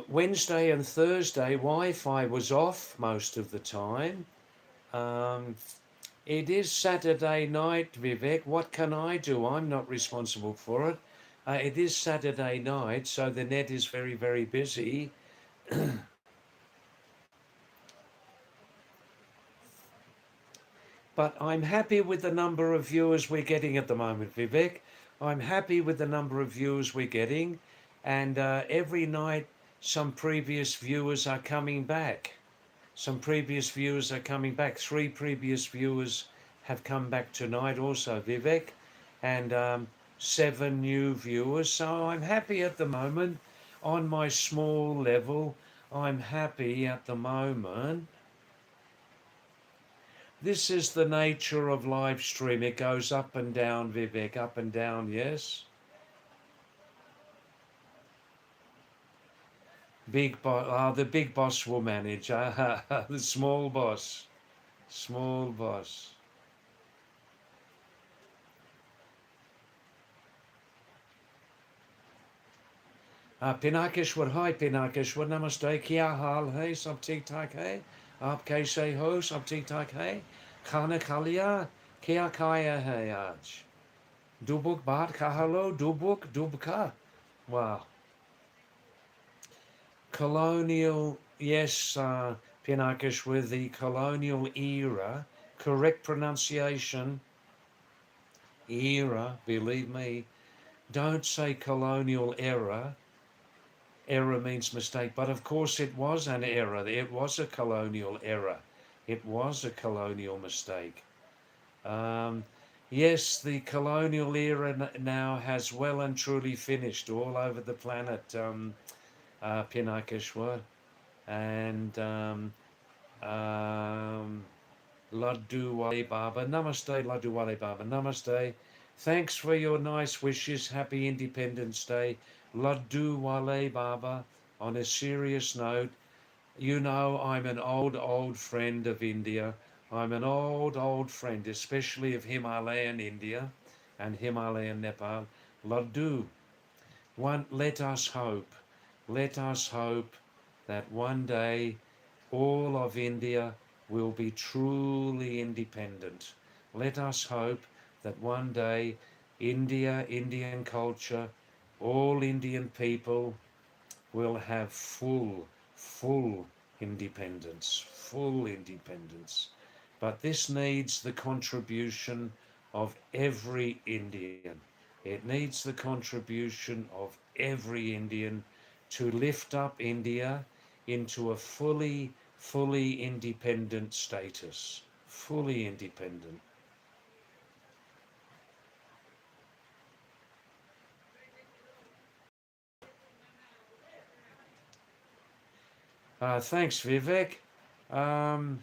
Wednesday and Thursday, Wi-Fi was off most of the time. Um, it is Saturday night, Vivek. What can I do? I'm not responsible for it. It is Saturday night, so the net is very, very busy. But I'm happy with the number of viewers we're getting at the moment, Vivek. I'm happy with the number of viewers we're getting, and every night some previous viewers are coming back. Some previous viewers are coming back. 3 previous viewers have come back tonight also, Vivek, and 7 new viewers. So I'm happy at the moment on my small level. I'm happy at the moment. This is the nature of live stream. It goes up and down, Vivek, up and down, yes? Big boss, the big boss will manage. The small boss. Small boss. Pinakeshwar हाय पिनाकेश्वर नमस्ते क्या हाल है सब ठीक ठाक है आप कैसे हो सब ठीक ठाक है खाना खा लिया क्या खाया है आज Dubuk Bad Kahalo Dubuk Dubka. Wow. Colonial, yes, Pinakish, with the colonial era. Correct pronunciation. Era, believe me. Don't say colonial era. Error means mistake, but of course it was an error. It was a colonial error. It was a colonial mistake. Um, yes, the colonial era now has well and truly finished all over the planet, Pinakeshwar. And Laddu Wale Baba. Namaste, Laddu Wale Baba. Namaste. Thanks for your nice wishes. Happy Independence Day. Laddu Wale Baba. On a serious note, you know I'm an old friend of India. I'm an old friend, especially of Himalayan India and Himalayan Nepal. Laddu. Let us hope. Let us hope that one day all of India will be truly independent. Let us hope that one day India, Indian culture, all Indian people will have full independence, full independence. But this needs the contribution of every Indian. It needs the contribution of every Indian to lift up India into a fully independent status. Fully independent. Thanks, Vivek. Um,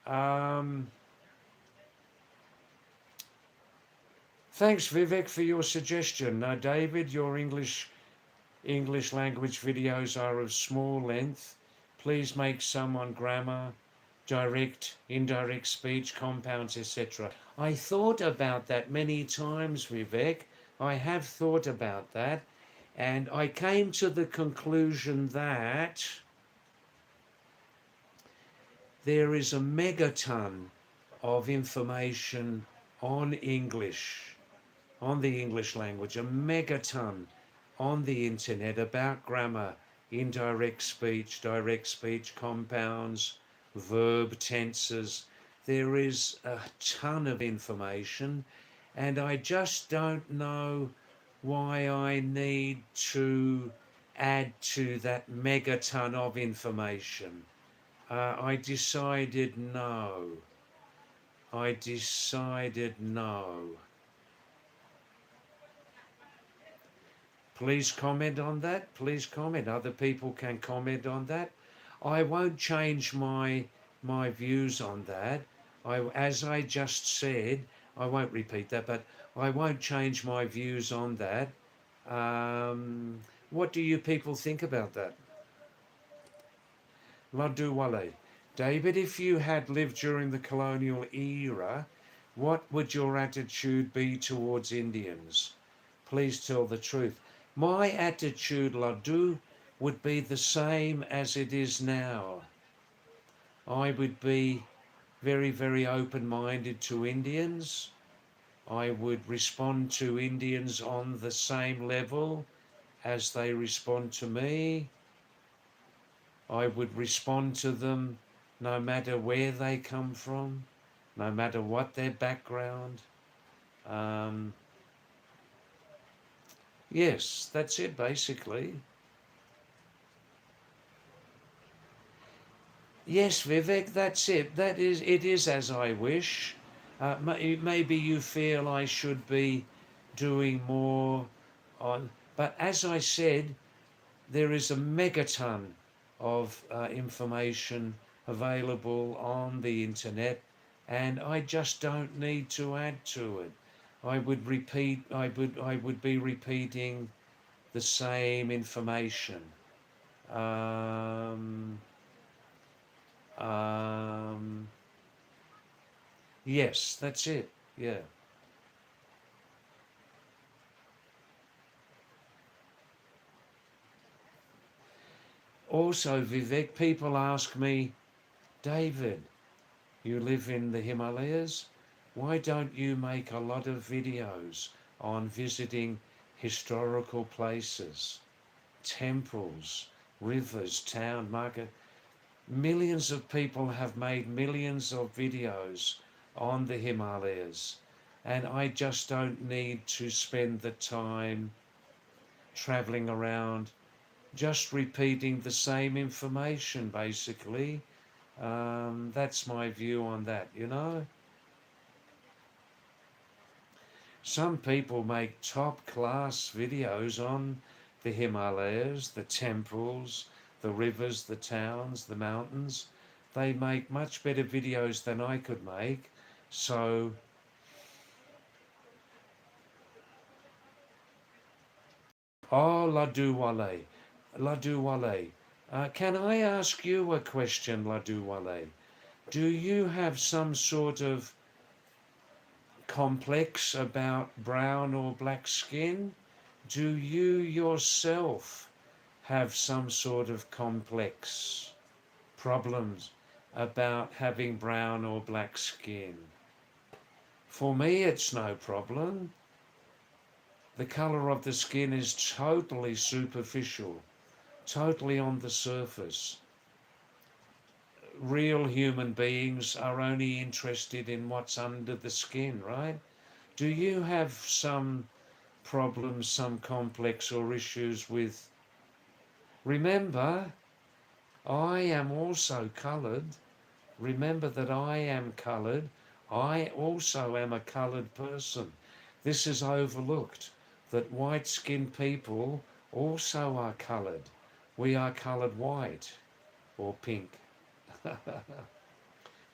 um, Thanks, Vivek, for your suggestion. David, your English language videos are of small length. Please make some on grammar, direct, indirect speech, compounds, etc. I thought about that many times, Vivek. I have thought about that, and I came to the conclusion that there is a megaton of information on English, on the English language, a megaton on the internet about grammar, direct speech, compounds, verb tenses. There is a ton of information, and I just don't know why I need to add to that megaton of information. I decided no. I decided no. Please comment on that. Please comment. Other people can comment on that. I won't change my views on that. As I just said, I won't repeat that, but I won't change my views on that. What do you people think about that? Ladduwale. David, if you had lived during the colonial era, what would your attitude be towards Indians? Please tell the truth. My attitude, Laddu, would be the same as it is now. I would be very open-minded to Indians. I would respond to Indians on the same level as they respond to me. I would respond to them no matter where they come from, no matter what their background. Um, yes, that's it basically. Yes, Vivek, that's it. It is as I wish. Maybe you feel I should be doing more on, but as I said, there is a megaton of information available on the internet, and I just don't need to add to it. I would be repeating the same information. Um, um, yes, that's it. Yeah. Also, Vivek, people ask me, David, you live in the Himalayas. Why don't you make a lot of videos on visiting historical places, temples, rivers, town, market? Millions of people have made millions of videos on the Himalayas, and I just don't need to spend the time traveling around just repeating the same information basically. That's my view on that, you know. Some people make top class videos on the Himalayas, the temples, the rivers, the towns, the mountains. They make much better videos than I could make. So, oh, Ladduwale, Ladduwale. Can I ask you a question, Ladduwale? Do you have some sort of complex about brown or black skin? Do you yourself have some sort of complex problems about having brown or black skin? For me, it's no problem. The colour of the skin is totally superficial, totally on the surface. Real human beings are only interested in what's under the skin, right? Do you have some problems, some complex or issues with? Remember, I am also coloured. Remember that I am coloured. I also am a coloured person. This is overlooked, that white-skinned people also are coloured. We are coloured white or pink.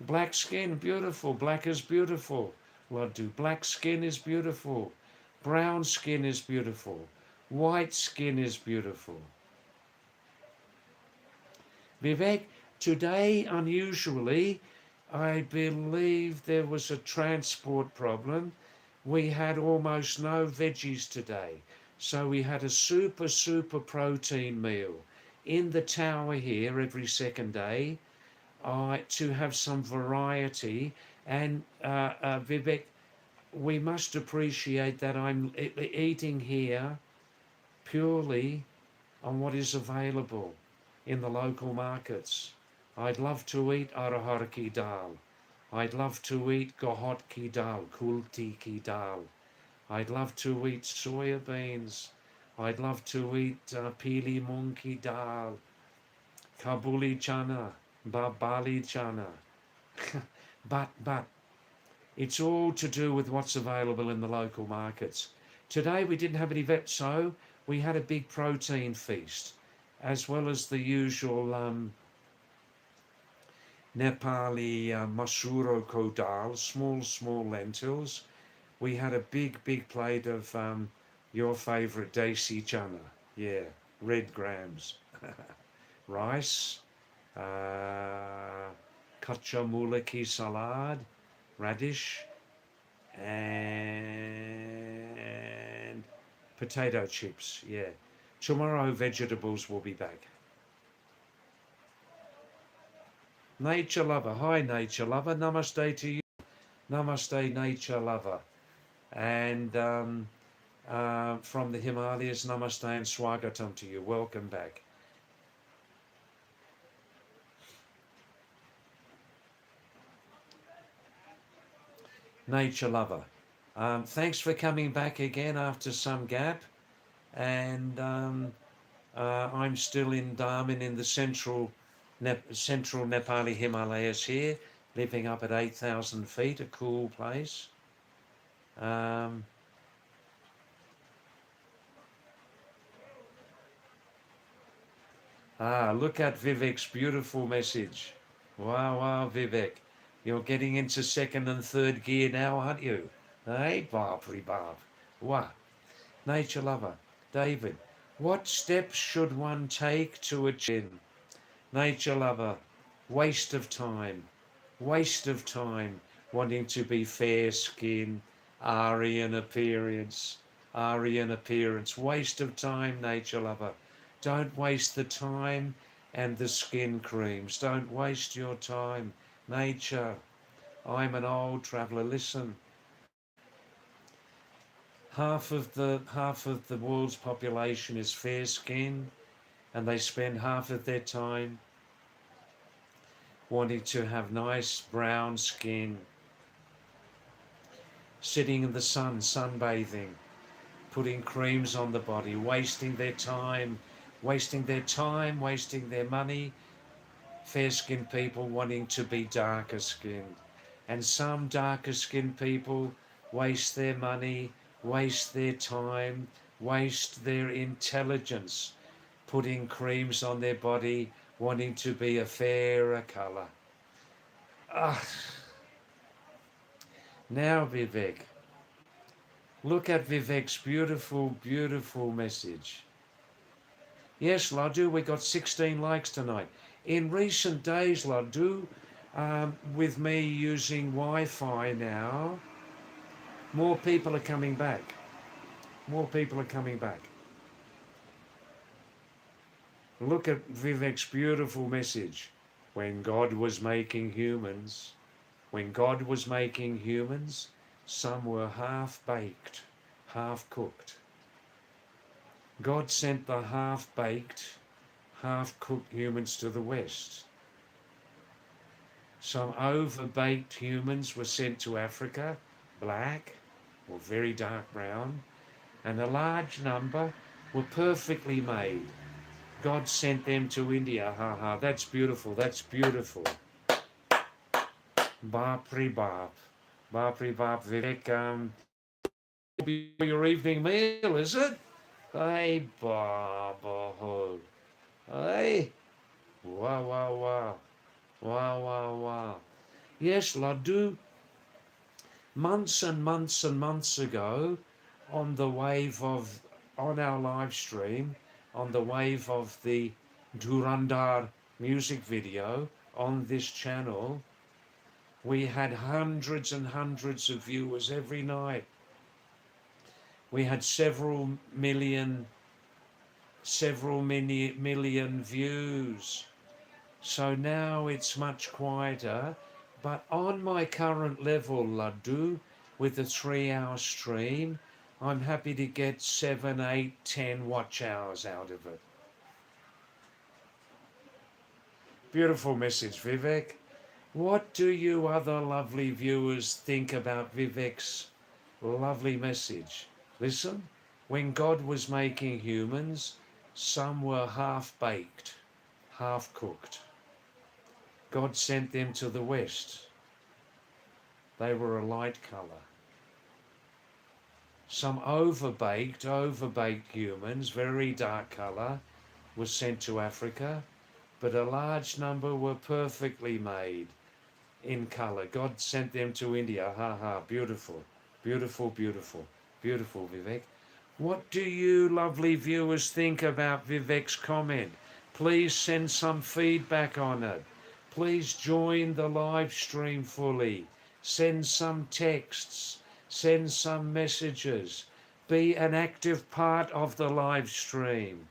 Black skin, beautiful. Black is beautiful. Laddu. Black skin is beautiful. Brown skin is beautiful. White skin is beautiful. Vivek, today, unusually, I believe there was a transport problem. We had almost no veggies today. So we had a super protein meal in the tower here every second day to have some variety. And Vivek, we must appreciate that I'm eating here purely on what is available in the local markets. I'd love to eat arahar ki dal. I'd love to eat gohot ki dal, kulti ki dal. I'd love to eat soya beans. I'd love to eat pili mung ki dal, kabuli chana, babali chana. but it's all to do with what's available in the local markets. Today we didn't have any vet, so we had a big protein feast, as well as the usual Nepali masuro ko dal, small lentils. We had a big plate of your favourite desi chana, yeah, red grams, rice, kacha mulaki salad, radish, and potato chips, yeah. Tomorrow vegetables will be back. Nature lover, hi nature lover, namaste to you. Namaste nature lover. And from the Himalayas, namaste and swagatam to you. Welcome back. Nature lover. Thanks for coming back again after some gap. And I'm still in Dharmin in the central Nepali Himalayas here, living up at 8,000 feet, a cool place. Look at Vivek's beautiful message. Wow, Vivek. You're getting into second and third gear now, aren't you? Hey, Barbary Barb. Wow. Nature lover. David. What steps should one take to achieve? Nature lover. Waste of time. Waste of time. Wanting to be fair skinned. Aryan appearance. Aryan appearance. Waste of time, nature lover. Don't waste the time and the skin creams. Don't waste your time. Nature. I'm an old traveller. Listen. Half of the world's population is fair skinned, and they spend half of their time wanting to have nice brown skin, sitting in the sun, sunbathing, putting creams on the body, wasting their time, wasting their money. Fair-skinned people wanting to be darker skinned. And some darker skinned people waste their money, waste their time, waste their intelligence, putting creams on their body, wanting to be a fairer colour. Now Vivek, look at Vivek's beautiful message. Yes, Laddu, we got 16 likes tonight. In recent days, Laddu, with me using Wi-Fi now, more people are coming back. More people are coming back. Look at Vivek's beautiful message. When God was making humans, Some were half-baked, half-cooked. God sent the half-baked, half-cooked humans to the West. Some over-baked humans were sent to Africa, black or very dark brown, and a large number were perfectly made. God sent them to India. Ha ha, that's beautiful, that's beautiful. Bapri bap. Bapri bap, Vivek. Your evening meal, is it? Hey, Baba ho. Hey. Wow, wow, wow. Wow, wow, wow. Yes, Laddu. Months and months and months ago, on the wave of, on our live stream, on the wave of the Durandar music video on this channel, we had hundreds and hundreds of viewers every night. We had several million views. So now it's much quieter, but on my current level, Laddu, with the 3-hour stream, I'm happy to get 7, 8, 10 watch hours out of it. Beautiful message, Vivek. What do you other lovely viewers think about Vivek's lovely message? Listen, when God was making humans, some were half-baked, half-cooked. God sent them to the West. They were a light colour. Some overbaked humans, very dark colour, were sent to Africa, but a large number were perfectly made in colour. God sent them to India. Ha ha, beautiful, beautiful, beautiful, beautiful, Vivek. What do you lovely viewers think about Vivek's comment? Please send some feedback on it. Please join the live stream fully. Send some texts. Send some messages. Be an active part of the live stream.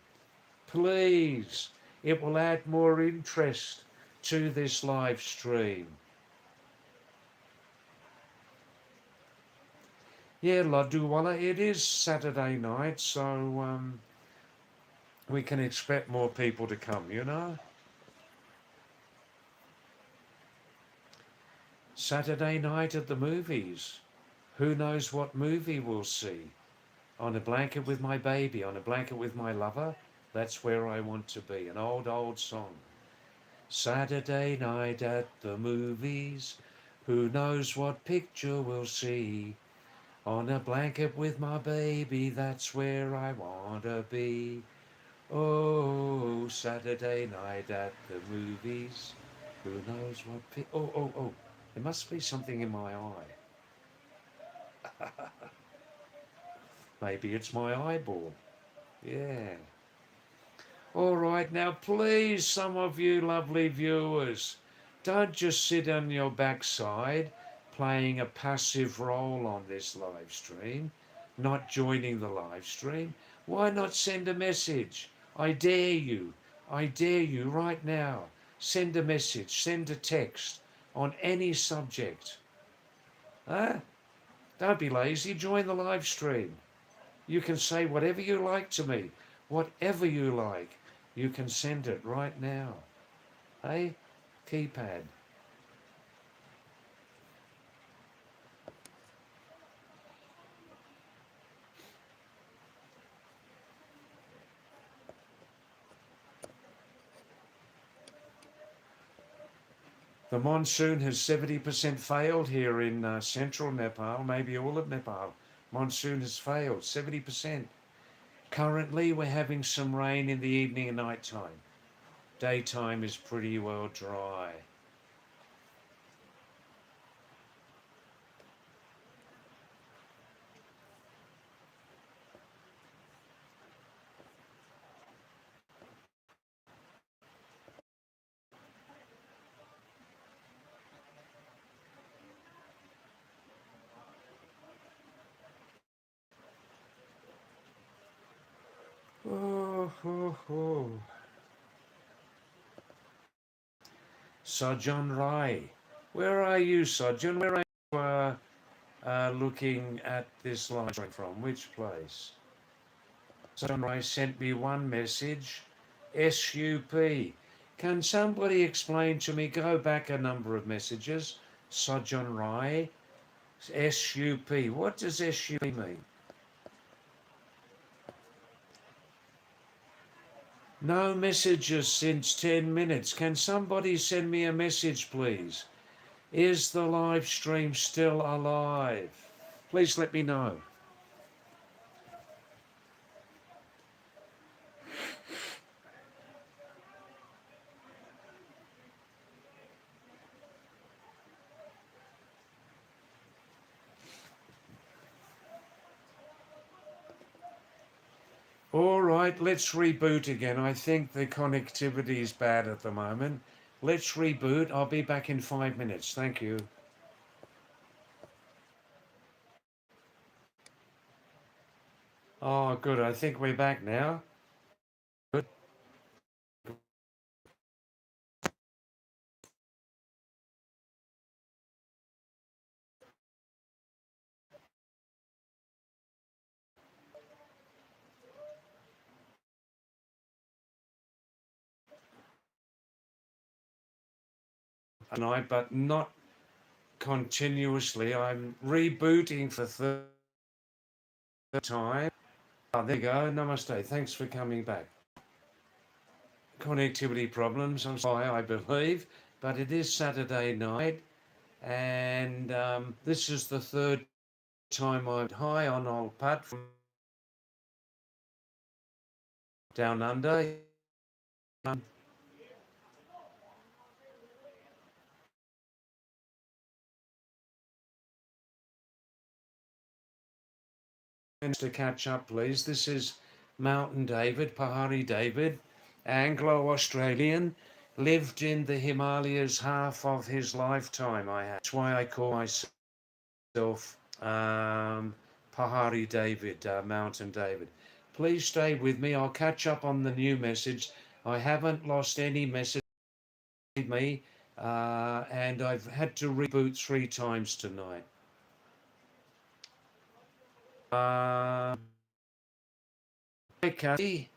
Please. It will add more interest to this live stream. Yeah, Ladduwalla, it is Saturday night, so we can expect more people to come, you know? Saturday night at the movies. Who knows what movie we'll see? On a blanket with my baby, on a blanket with my lover. That's where I want to be. An old, old song. Saturday night at the movies. Who knows what picture we'll see? On a blanket with my baby, that's where I want to be. Oh, Saturday night at the movies. Who knows what oh. There must be something in my eye. Maybe it's my eyeball. Yeah. All right, now please, some of you lovely viewers, don't just sit on your backside playing a passive role on this live stream, not joining the live stream. Why not send a message? I dare you right now. Send a message, send a text on any subject. Huh? Don't be lazy, join the live stream. You can say whatever you like to me, whatever you like. You can send it right now. Hey, keypad. The monsoon has 70% failed here in central Nepal, maybe all of Nepal. Monsoon has failed, 70%. Currently, we're having some rain in the evening and night time. Daytime is pretty well dry. Oh. Sajan Rai. Where are you, Sajan? Where are you? looking at this live stream from? Which place? Sunrise sent me one message. SUP. Can somebody explain to me? Go back a number of messages. Sojon Rai. SUP. What does SUP mean? No messages since 10 minutes. Can somebody send me a message, please? Is the live stream still alive? Please let me know. All right, let's reboot again. I think the connectivity is bad at the moment. Let's reboot. I'll be back in 5 minutes. Thank you. Oh, good. I think we're back now. Good. But not continuously. I'm rebooting for the third time. Oh, there you go. Namaste. Thanks for coming back. Connectivity problems. I'm sorry, I believe, but it is Saturday night, and this is the third time I'm high on old Pat from down under. To catch up, please. This is Mountain David, Pahadi David, Anglo-Australian, lived in the Himalayas half of his lifetime. That's why I call myself Pahadi David, Mountain David. Please stay with me. I'll catch up on the new message. I haven't lost any message with me, and I've had to reboot 3 times tonight. Hi, Kathy.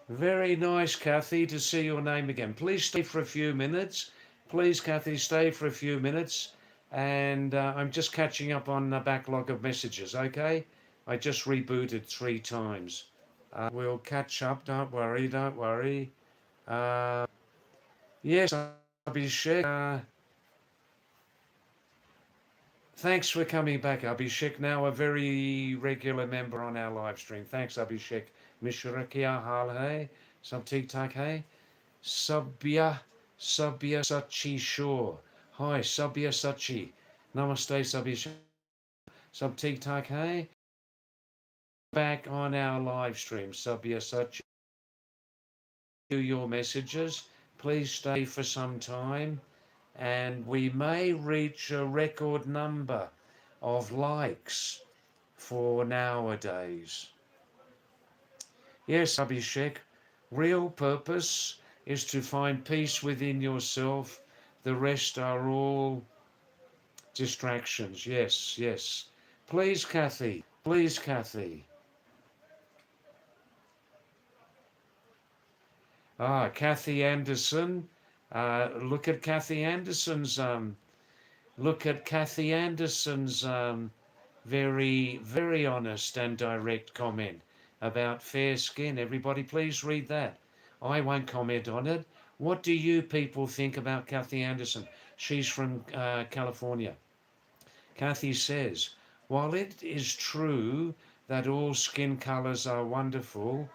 Very nice, Kathy, to see your name again. Please stay for a few minutes. Please, Kathy, stay for a few minutes. And I'm just catching up on the backlog of messages, okay? I just rebooted 3 times. We'll catch up, don't worry, don't worry. Yes, Abhishek. Thanks for coming back, Abhishek. Now a very regular member on our live stream. Thanks, Abhishek. Mishra kya hal hai? Sab theek thak hai? Sabya Sachi Shore. Hi, Sabya Sachi. Namaste, Sabya. Sab theek thak hai? Back on our live stream, Sabya Sachi. Your messages. Please stay for some time, and we may reach a record number of likes for nowadays. Yes, Abhishek, real purpose is to find peace within yourself. The rest are all distractions. Yes, yes. Please, Kathy. Please, Kathy. Kathy Anderson. Look at Kathy Anderson's very, very honest and direct comment about fair skin. Everybody, please read that. I won't comment on it. What do you people think about Kathy Anderson? She's from California. Kathy says, while it is true that all skin colors are wonderful,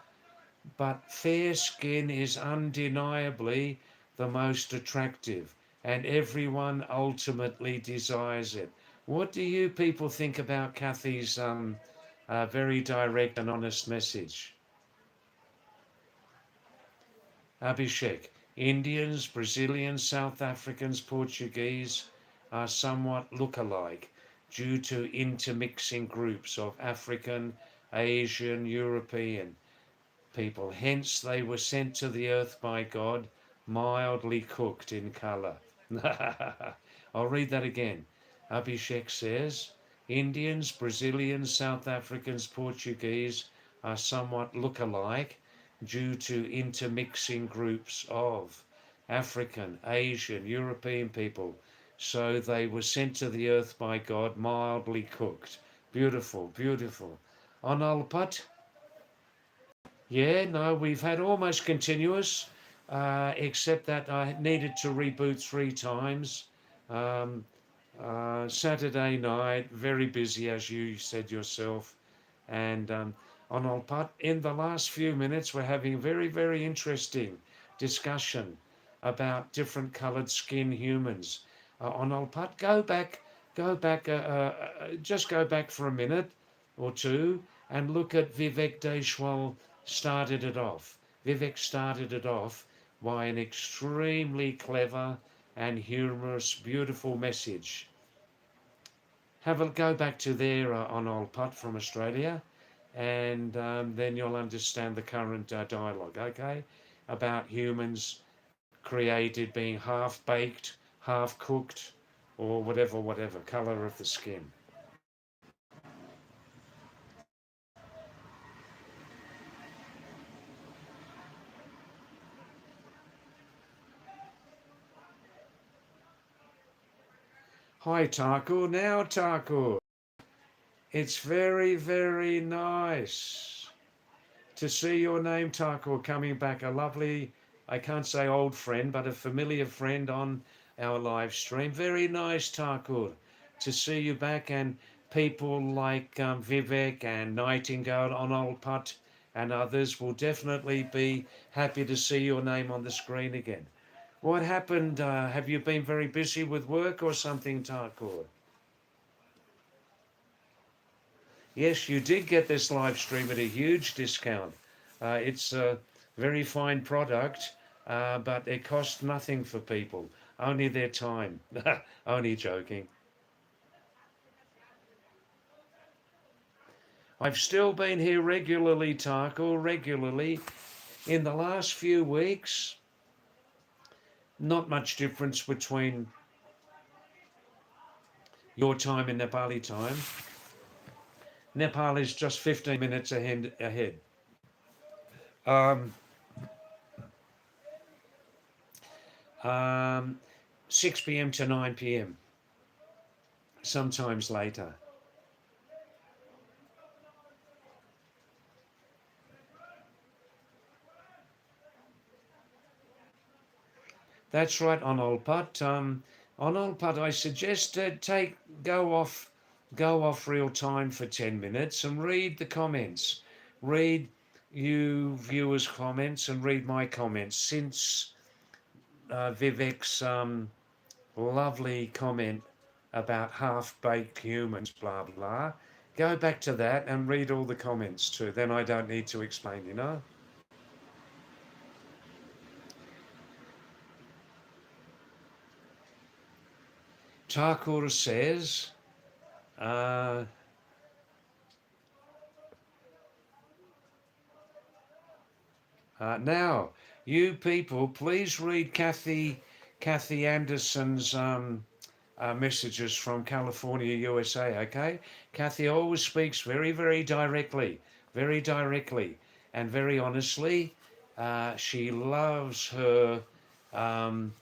but fair skin is undeniably the most attractive, and everyone ultimately desires it. What do you people think about Kathy's very direct and honest message? Abhishek, Indians, Brazilians, South Africans, Portuguese are somewhat look-alike due to intermixing groups of African, Asian, European people. Hence, they were sent to the earth by God, mildly cooked in colour. I'll read that again. Abhishek says, Indians, Brazilians, South Africans, Portuguese are somewhat look-alike due to intermixing groups of African, Asian, European people. So they were sent to the earth by God, mildly cooked. Beautiful, beautiful. Onalpat? Yeah, no, we've had almost continuous, except that I needed to reboot 3 times. Um, Saturday night, very busy, as you said yourself. And on Alpat, in the last few minutes, we're having a very, very interesting discussion about different coloured skin humans. On Alpat, go back, just go back for a minute or two and look at Vivek Deshwal started it off. Vivek started it off by an extremely clever and humorous, beautiful message. Have a go back to there on Old Putt from Australia, and then you'll understand the current dialogue, okay? About humans created being half baked, half cooked, or whatever, colour of the skin. Hi, Taku. Now, Taku. It's very, very nice to see your name, Taku, coming back. A lovely, I can't say old friend, but a familiar friend on our live stream. Very nice, Taku, to see you back, and people like Vivek and Nightingale on Old Putt and others will definitely be happy to see your name on the screen again. What happened? Have you been very busy with work or something, Taku? Yes, you did get this live stream at a huge discount. It's a very fine product, but it costs nothing for people, only their time. Only joking. I've still been here regularly, Tarko, regularly. In the last few weeks, not much difference between your time and Nepali time. Nepal is just 15 minutes ahead. Um, um, 6 p.m. to 9 p.m., sometimes later. That's right, on Old Putt. On Old Putt, I suggest go off real time for 10 minutes and read the comments. Read you viewers' comments and read my comments. Since Vivek's lovely comment about half-baked humans, blah blah, go back to that and read all the comments too. Then I don't need to explain, you know. Thakur says. Uh, Now, you people, please read Kathy Anderson's messages from California, USA. Okay, Kathy always speaks very directly, and very honestly. She loves her um,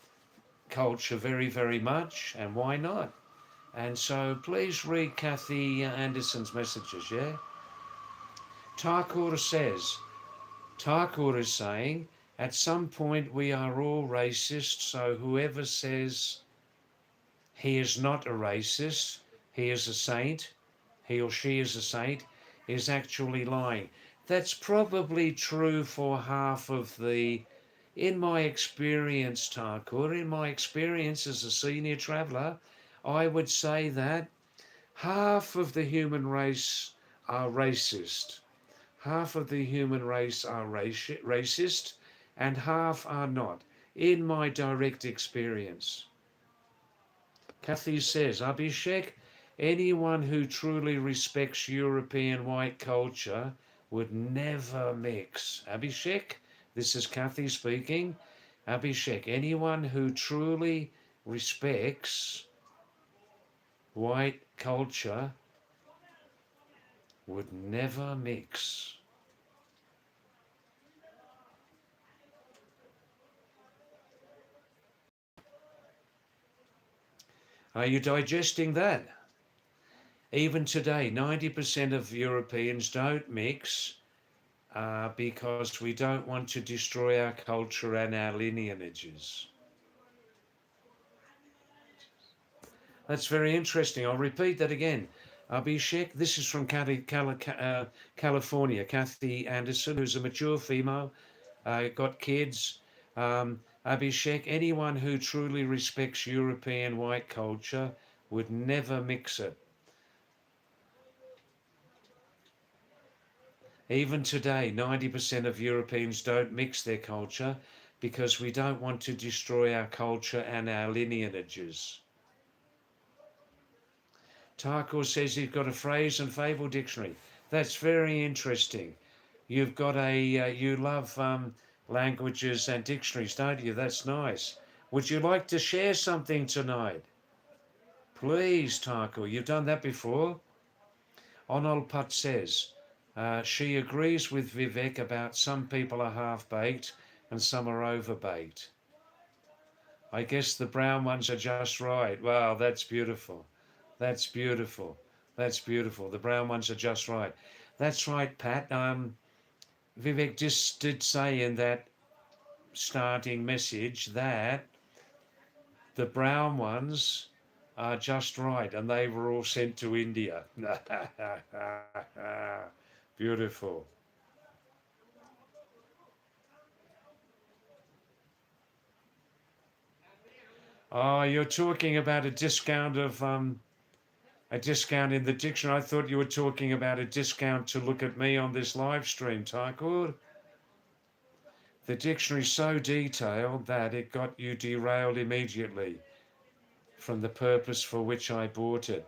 culture very much, and why not? And so, please read Kathy Anderson's messages. Yeah, Thakur says. Thakur is saying, at some point we are all racist, so whoever says he is not a racist, he is a saint, he or she is a saint, is actually lying. That's probably true for half of the, in my experience, Thakur, in my experience as a senior traveller, I would say that half of the human race are racist. Half of the human race are racist and half are not, in my direct experience. Kathy says, Abhishek, anyone who truly respects European white culture would never mix. Abhishek, this is Kathy speaking. Abhishek, anyone who truly respects white culture would never mix. Are you digesting that? Even today, 90% of Europeans don't mix because we don't want to destroy our culture and our lineages. That's very interesting. I'll repeat that again. Abhishek, this is from California. Kathy Anderson, who's a mature female, got kids. Abhishek, anyone who truly respects European white culture would never mix it. Even today, 90% of Europeans don't mix their culture because we don't want to destroy our culture and our lineages. Tarkor says he's got a phrase and fable dictionary. That's very interesting. You've got you love languages and dictionaries, don't you? That's nice. Would you like to share something tonight? Please, Tarkor, you've done that before. Onolput says, she agrees with Vivek about some people are half-baked and some are over-baked. I guess the brown ones are just right. Wow, that's beautiful. That's beautiful. That's beautiful. The brown ones are just right. That's right, Pat. Vivek just did say in that starting message that the brown ones are just right and they were all sent to India. Beautiful. Oh, you're talking about a discount of a discount in the dictionary. I thought you were talking about a discount to look at me on this live stream, Tycoon. The dictionary's so detailed that it got you derailed immediately from the purpose for which I bought it.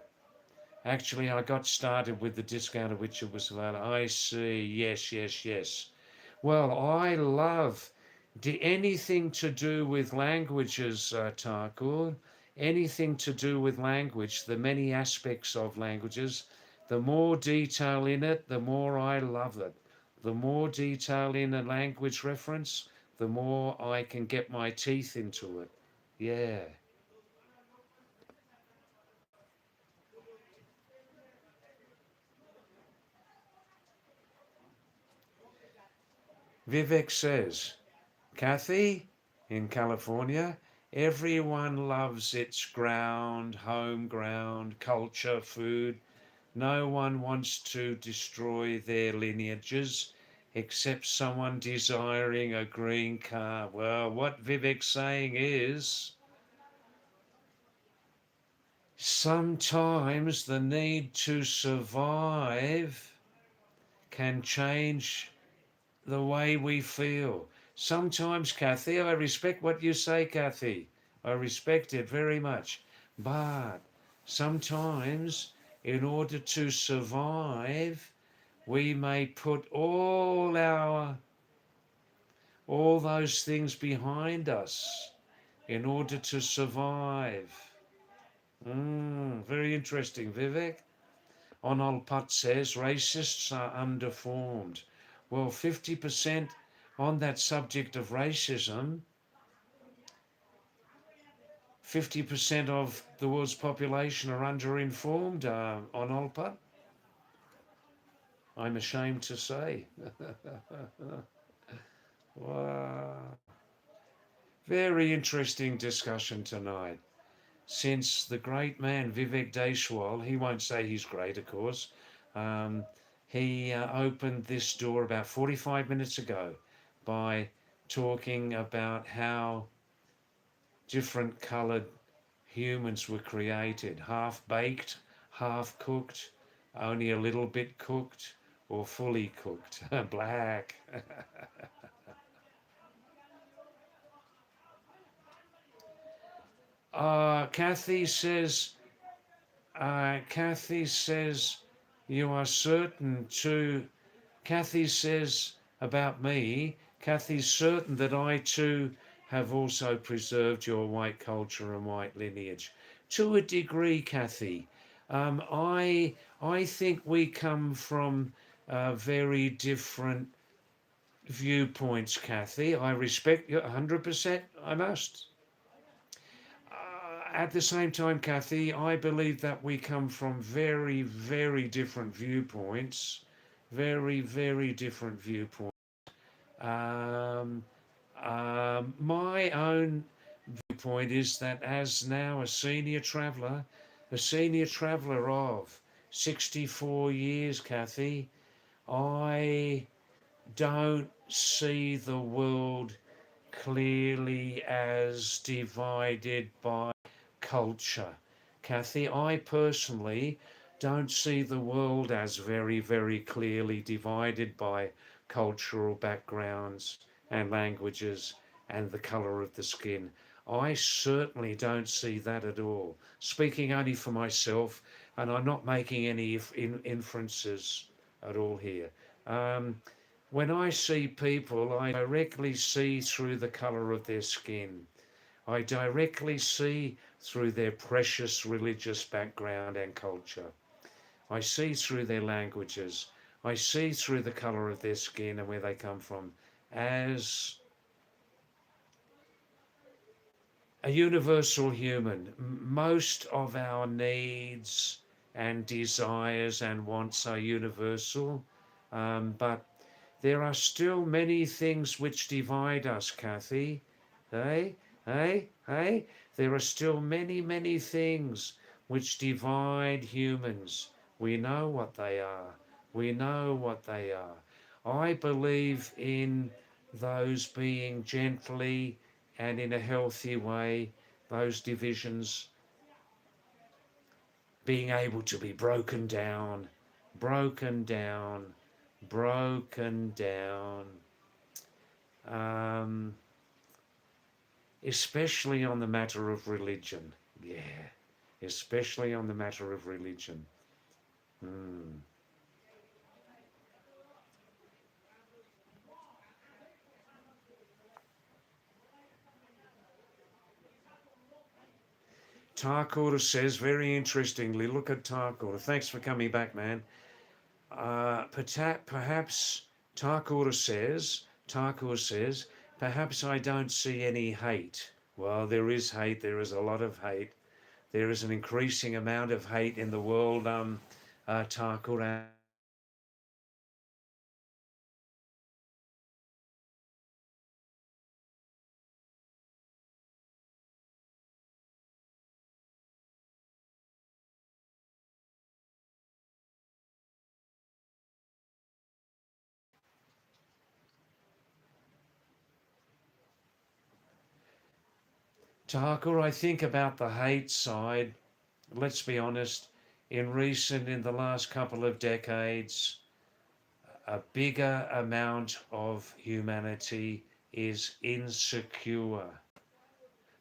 Actually, I got started with the discount at which it was available. I see. Yes, yes, yes. Well, I love anything to do with languages, Tarkur. Anything to do with language, the many aspects of languages, the more detail in it, the more I love it. The more detail in a language reference, the more I can get my teeth into it. Yeah. Vivek says, Kathy, in California, everyone loves its ground, home ground, culture, food. No one wants to destroy their lineages except someone desiring a green card. Well, what Vivek's saying is sometimes the need to survive can change the way we feel. Sometimes, Kathy, I respect what you say, Kathy. I respect it very much. But sometimes, in order to survive, we may put all those things behind us in order to survive. Very interesting, Vivek. Onolput says racists are underformed. Well, 50% on that subject of racism, 50% of the world's population are underinformed, Onolput. I'm ashamed to say. Wow. Very interesting discussion tonight. Since the great man Vivek Deshwal, he won't say he's great, of course, he opened this door about 45 minutes ago by talking about how different coloured humans were created, half baked, half cooked, only a little bit cooked, or fully cooked, black. Kathy says, Kathy says, you are certain to, Kathy says about me, Kathy's certain that I too have also preserved your white culture and white lineage. To a degree, Kathy, I think we come from very different viewpoints, Kathy. I respect you 100%. I must. At the same time, Kathy, I believe that we come from very, very different viewpoints. Very, very different viewpoints. Um, my own viewpoint is that as now a senior traveller of 64 years, Kathy, I don't see the world clearly as divided by culture. Kathy, I personally don't see the world as very, very clearly divided by cultural backgrounds and languages and the colour of the skin. I certainly don't see that at all. Speaking only for myself, and I'm not making any inferences at all here. Um, when I see people, I directly see through the colour of their skin. I directly see through their precious religious background and culture. I see through their languages. I see through the colour of their skin and where they come from as a universal human. Most of our needs and desires and wants are universal, but there are still many things which divide us, Kathy. Hey, hey, hey. There are still many, many things which divide humans. We know what they are. We know what they are. I believe in those being gently and in a healthy way, those divisions being able to be broken down, broken down, broken down, um, especially on the matter of religion. Yeah, especially on the matter of religion. Mm. Tarkor says, very interestingly, look at Tarkor. Thanks for coming back, man. Perhaps Tarkor says, perhaps I don't see any hate. Well, there is hate. There is a lot of hate. There is an increasing amount of hate in the world, Tarkor. Tarkor, I think about the hate side. Let's be honest. In the last couple of decades, a bigger amount of humanity is insecure.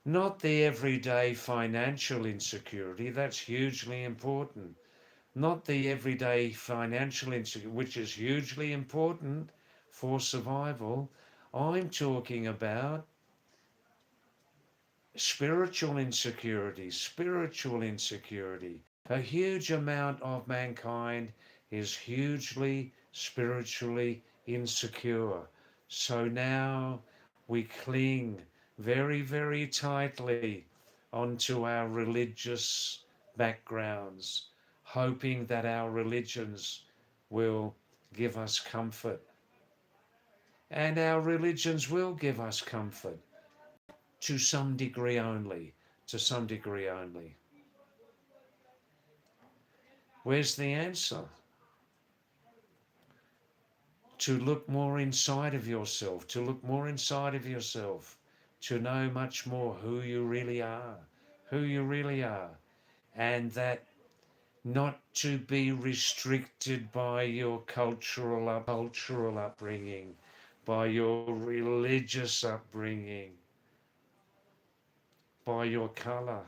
Not the everyday financial insecurity, that's hugely important. Not the everyday financial insecurity, which is hugely important for survival. I'm talking about spiritual insecurity. A huge amount of mankind is hugely spiritually insecure. So now we cling very, very tightly onto our religious backgrounds, hoping that our religions will give us comfort. And our religions will give us comfort to some degree only, to some degree only. Where's the answer? To look more inside of yourself, to look more inside of yourself, to know much more who you really are, who you really are, and that not to be restricted by your cultural upbringing, by your religious upbringing, by your colour.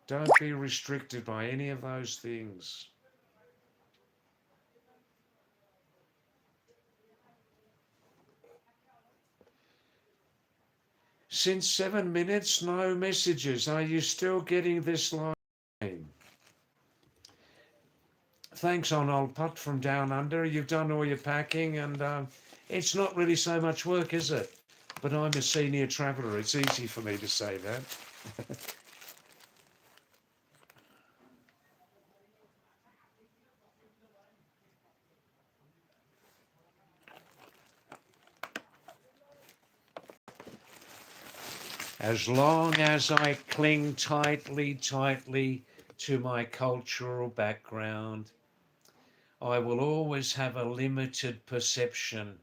Don't be restricted by any of those things. Since 7 minutes, no messages. Are you still getting this line? Thanks on old putt from down under. You've done all your packing, and it's not really so much work, is it? But I'm a senior traveller. It's easy for me to say that. As long as I cling tightly to my cultural background, I will always have a limited perception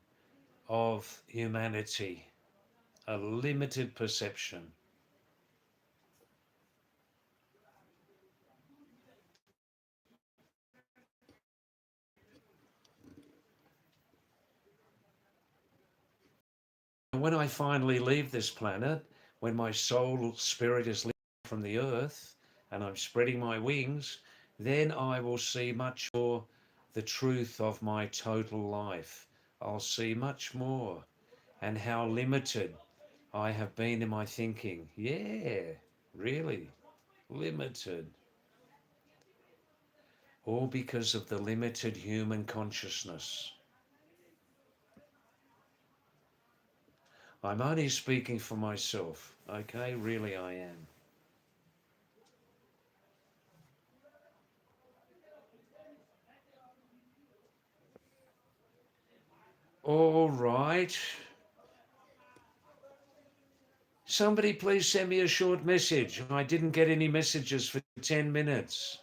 of humanity. A limited perception. When I finally leave this planet, when my soul spirit is leaving from the earth and I'm spreading my wings, then I will see much more the truth of my total life. I'll see much more and how limited I have been in my thinking. Yeah, really limited. All because of the limited human consciousness. I'm only speaking for myself, okay? Really, I am. All right. Somebody please send me a short message. I didn't get any messages for 10 minutes.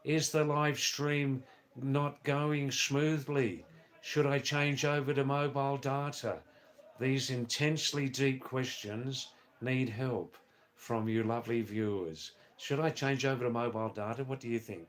Is the live stream not going smoothly? Should I change over to mobile data? These intensely deep questions need help from you lovely viewers. Should I change over to mobile data? What do you think?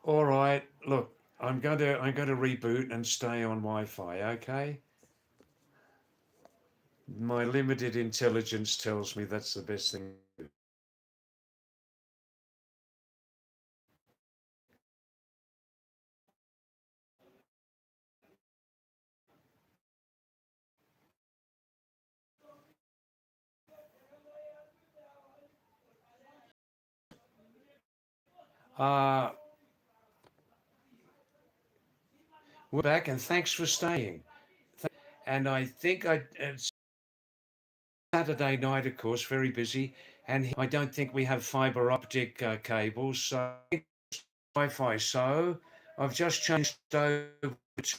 All right, look, I'm going to reboot and stay on Wi-Fi, okay? My limited intelligence tells me that's the best thing. Uh, we're back, and thanks for staying. And I think it's Saturday night, of course, very busy, and I don't think we have fiber optic cables, so Wi-Fi. So I've just changed over to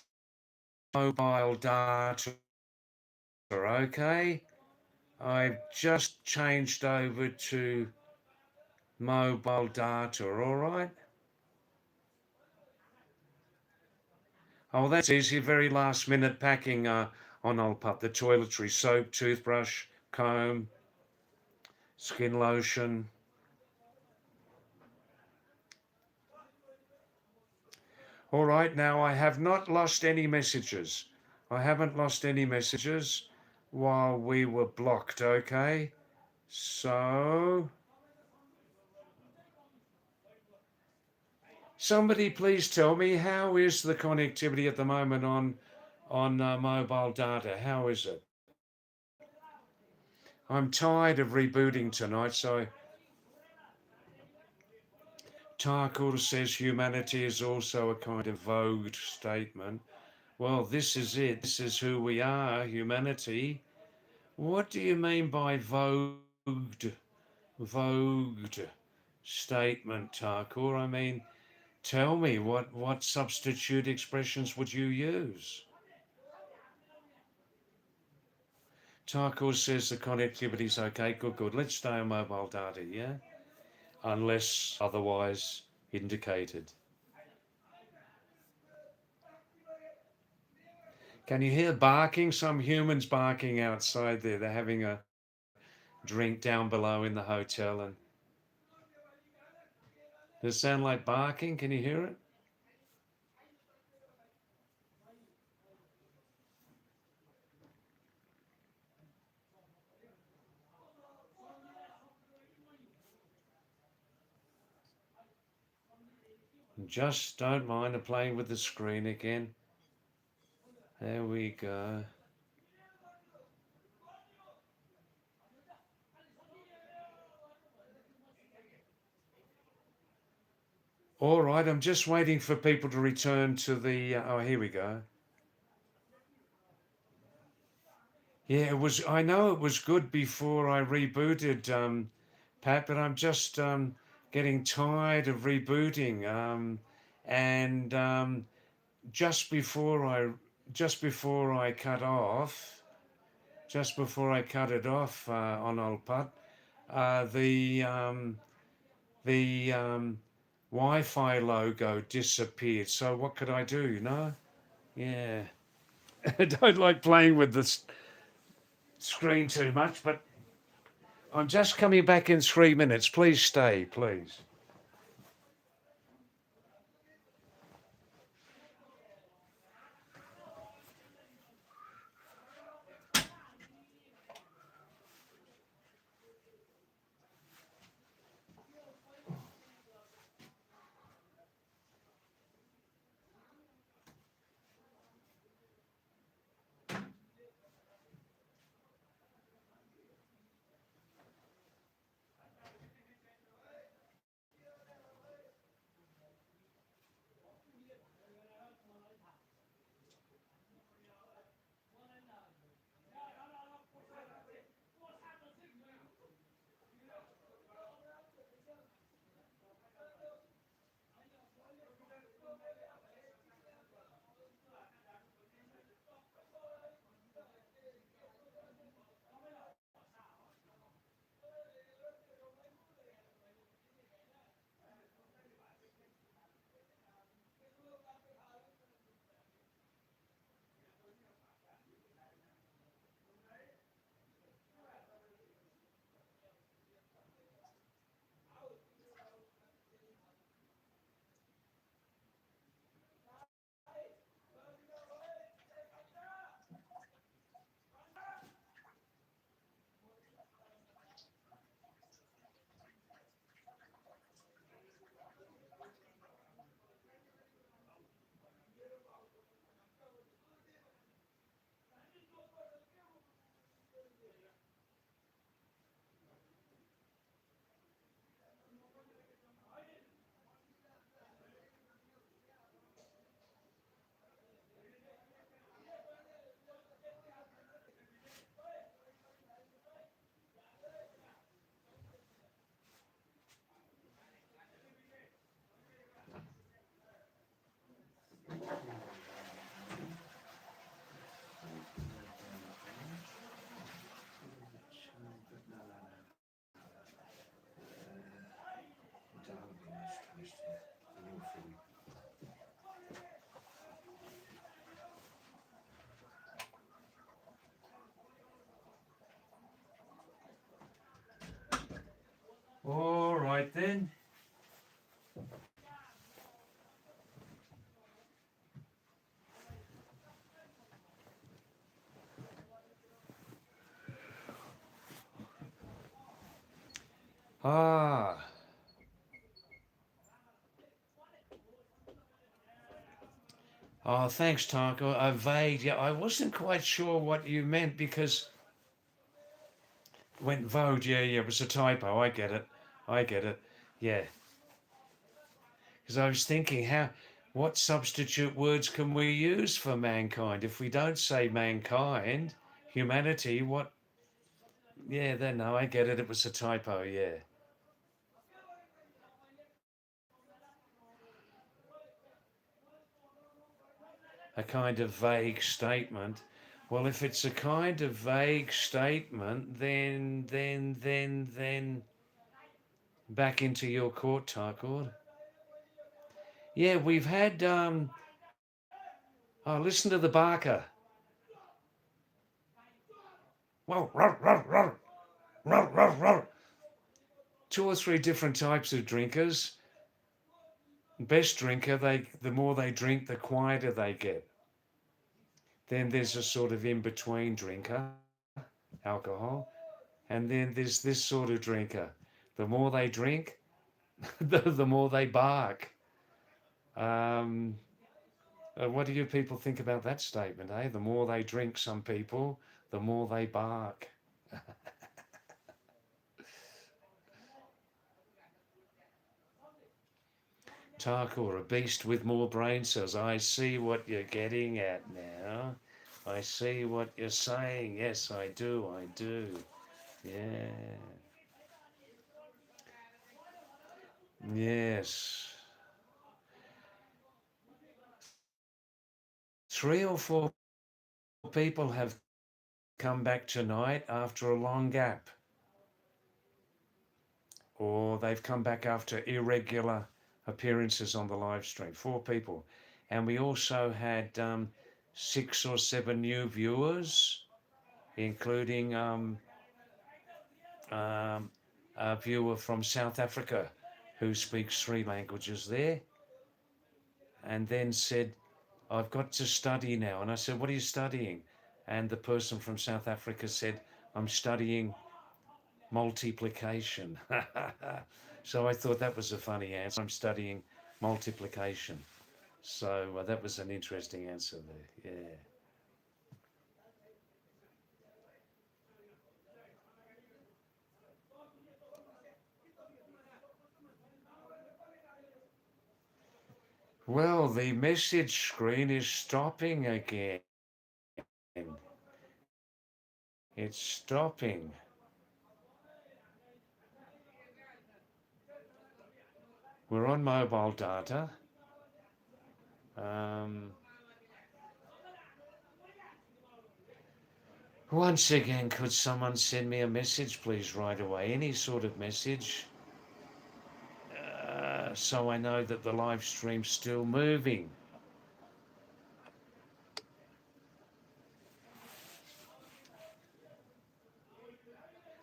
mobile data. Okay, I've just changed over to mobile data. All right. Oh, that's easy. Very last minute packing on old pup. The toiletry soap, toothbrush, comb, skin lotion. All right, now I have not lost any messages. I haven't lost any messages while we were blocked, okay? So, somebody please tell me, how is the connectivity at the moment on mobile data? How is it? I'm tired of rebooting tonight, so Tarkle says humanity is also a kind of vogued statement. Well, this is it. This is who we are, humanity. What do you mean by vogued statement, Tarkle? I mean, tell me, what substitute expressions would you use? Tarkle says the connectivity's okay. Good. Let's stay on mobile data, yeah? Unless otherwise indicated. Can you hear barking? Some humans barking outside there. They're having a drink down below in the hotel. And does it sound like barking? Can you hear it? Just don't mind playing with the screen again. There we go. All right, I'm just waiting for people to return to the. Oh, here we go. Yeah, it was. I know it was good before I rebooted, Pat, but I'm just getting tired of rebooting. And just before I, just before I cut off, just before I cut it off on old Pat, the Wi-Fi logo disappeared. So what could I do? You know? Yeah. I don't like playing with the screen too much, but I'm just coming back in 3 minutes. Please stay, please. All right then. Ah. Oh, thanks, Taco. I vague. Yeah, I wasn't quite sure what you meant because went vogue. Yeah, yeah, it was a typo. I get it. I get it. Yeah, because I was thinking, what substitute words can we use for mankind? If we don't say mankind, humanity, what? Yeah, then no, I get it. It was a typo. Yeah, a kind of vague statement. Well, if it's a kind of vague statement, then back into your court, Tarkord. Yeah, we've had. Oh, listen to the barker. Well, two or three different types of drinkers. Best drinker, the more they drink, the quieter they get. Then there's a sort of in between drinker, alcohol, and then there's this sort of drinker. The more they drink, the more they bark. Um, what do you people think about that statement, eh? The more they drink, some people, the more they bark. Tarkor, a beast with more brain cells. I see what you're getting at now. I see what you're saying. Yes, I do. I do. Yeah. Yes. 3 or 4 people have come back tonight after a long gap, or they've come back after irregular appearances on the live stream. 4 people. And we also had 6 or 7 new viewers, including um, a viewer from South Africa who speaks 3 languages there, and then said, I've got to study now. And I said, what are you studying? And the person from South Africa said, I'm studying multiplication. So I thought that was a funny answer. I'm studying multiplication. So that was an interesting answer there. Yeah. Well, the message screen is stopping again. It's stopping. We're on mobile data. Um, Once again, could someone send me a message, please, right away? Any sort of message, so I know that the live stream's still moving.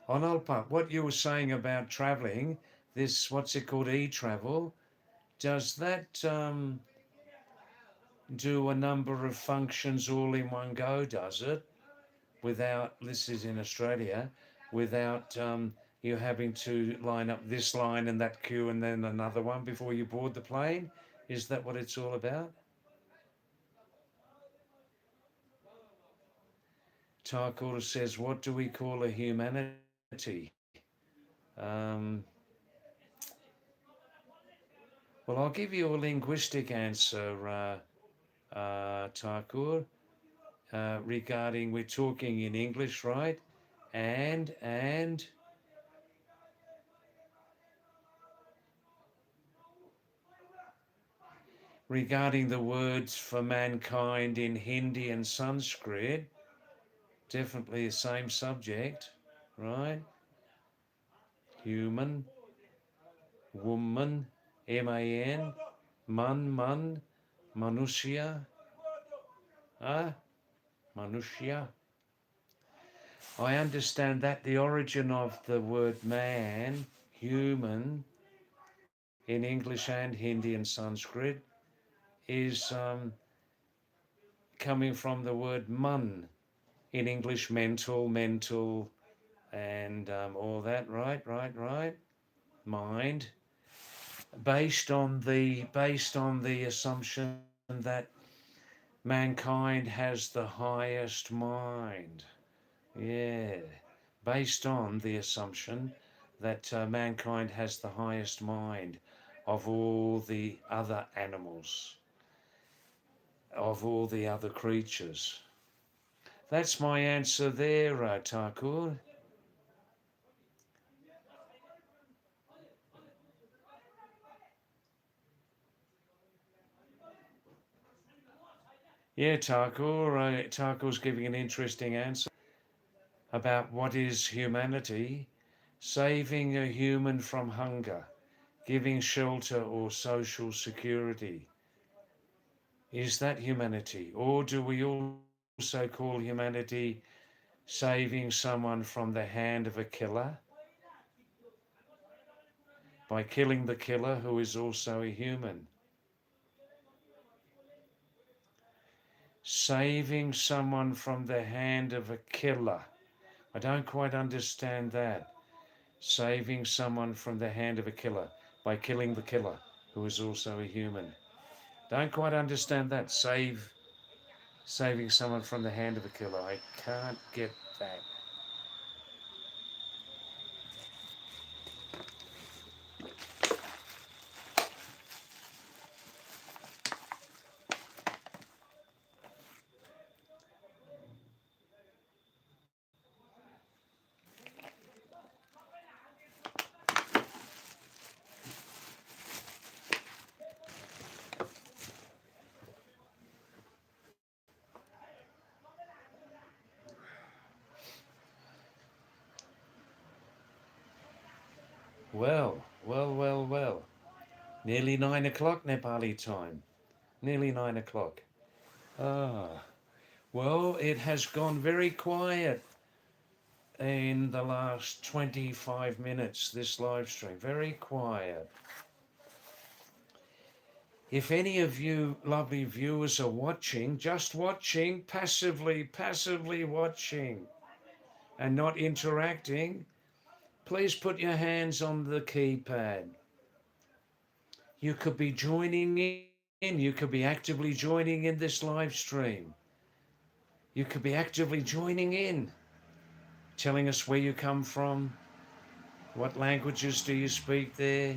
On Alpa, what you were saying about travelling, this, what's it called, e-travel, does that do a number of functions all in one go, does it? Without, this is in Australia, without you having to line up this line and that queue and then another one before you board the plane? Is that what it's all about? Tarkor says, what do we call a humanity? Um, well, I'll give you a linguistic answer, Tarkor, regarding, we're talking in English, right? And regarding the words for mankind in Hindi and Sanskrit, definitely the same subject, right? Human, woman, man, man, manushya, manushya. I understand that the origin of the word man, human, in English and Hindi and Sanskrit is coming from the word man, in English mental, and all that, right. Mind, based on the assumption that mankind has the highest mind. Yeah, based on the assumption that mankind has the highest mind of all the other animals, of all the other creatures. That's my answer there, Thakur. Yeah, Thakur's giving an interesting answer about what is humanity: saving a human from hunger, giving shelter or social security. Is that humanity? Or do we also call humanity saving someone from the hand of a killer by killing the killer who is also a human? Saving someone from the hand of a killer. I don't quite understand that. Saving someone from the hand of a killer by killing the killer who is also a human. Don't quite understand that. Saving someone from the hand of a killer. I can't get that. Well. Nearly 9 o'clock Nepali time. Nearly 9 o'clock. Ah, well, it has gone very quiet in the last 25 minutes, this live stream. Very quiet. If any of you lovely viewers are watching, just watching, passively watching, and not interacting, please put your hands on the keypad. You could be joining in, you could be actively joining in this live stream. You could be actively joining in, telling us where you come from, what languages do you speak there,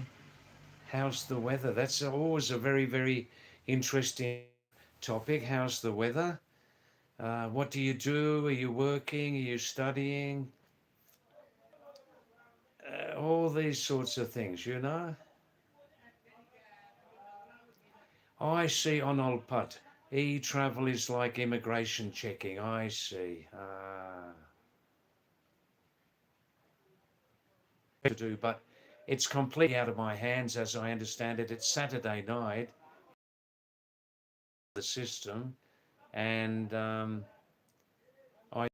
how's the weather. That's always a very interesting topic. How's the weather? What do you do? Are you working? Are you studying? All these sorts of things, you know. I see on Olpat. E-travel is like immigration checking. I see. To do, but it's completely out of my hands as I understand it. It's Saturday night, the system, and I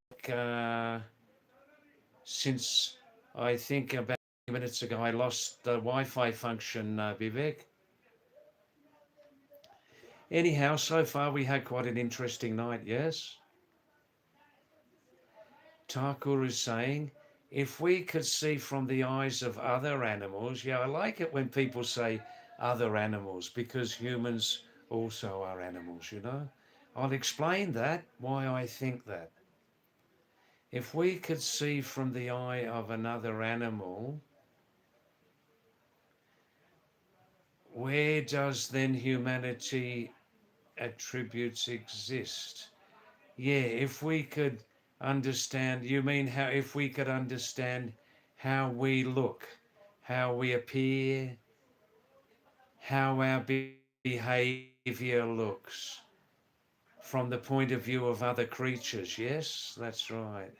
since I think about minutes ago I lost the Wi-Fi function, Vivek. Anyhow, so far we had quite an interesting night, yes? Thakur is saying, if we could see from the eyes of other animals, yeah, I like it when people say other animals because humans also are animals, you know? I'll explain that, why I think that. If we could see from the eye of another animal, where does then humanity attributes exist? Yeah, if we could understand, you mean how, if we could understand how we look, how we appear, how our behavior looks from the point of view of other creatures. Yes, that's right.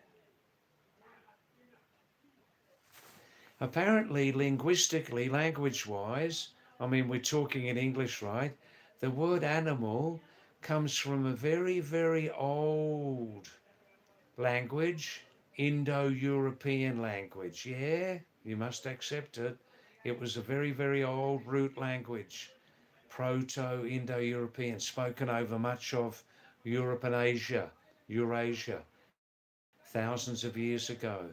Apparently, linguistically, language-wise, I mean, we're talking in English, right? The word animal comes from a very old language, Indo-European language. Yeah, you must accept it. It was a very old root language, Proto-Indo-European, spoken over much of Europe and Asia, Eurasia, thousands of years ago.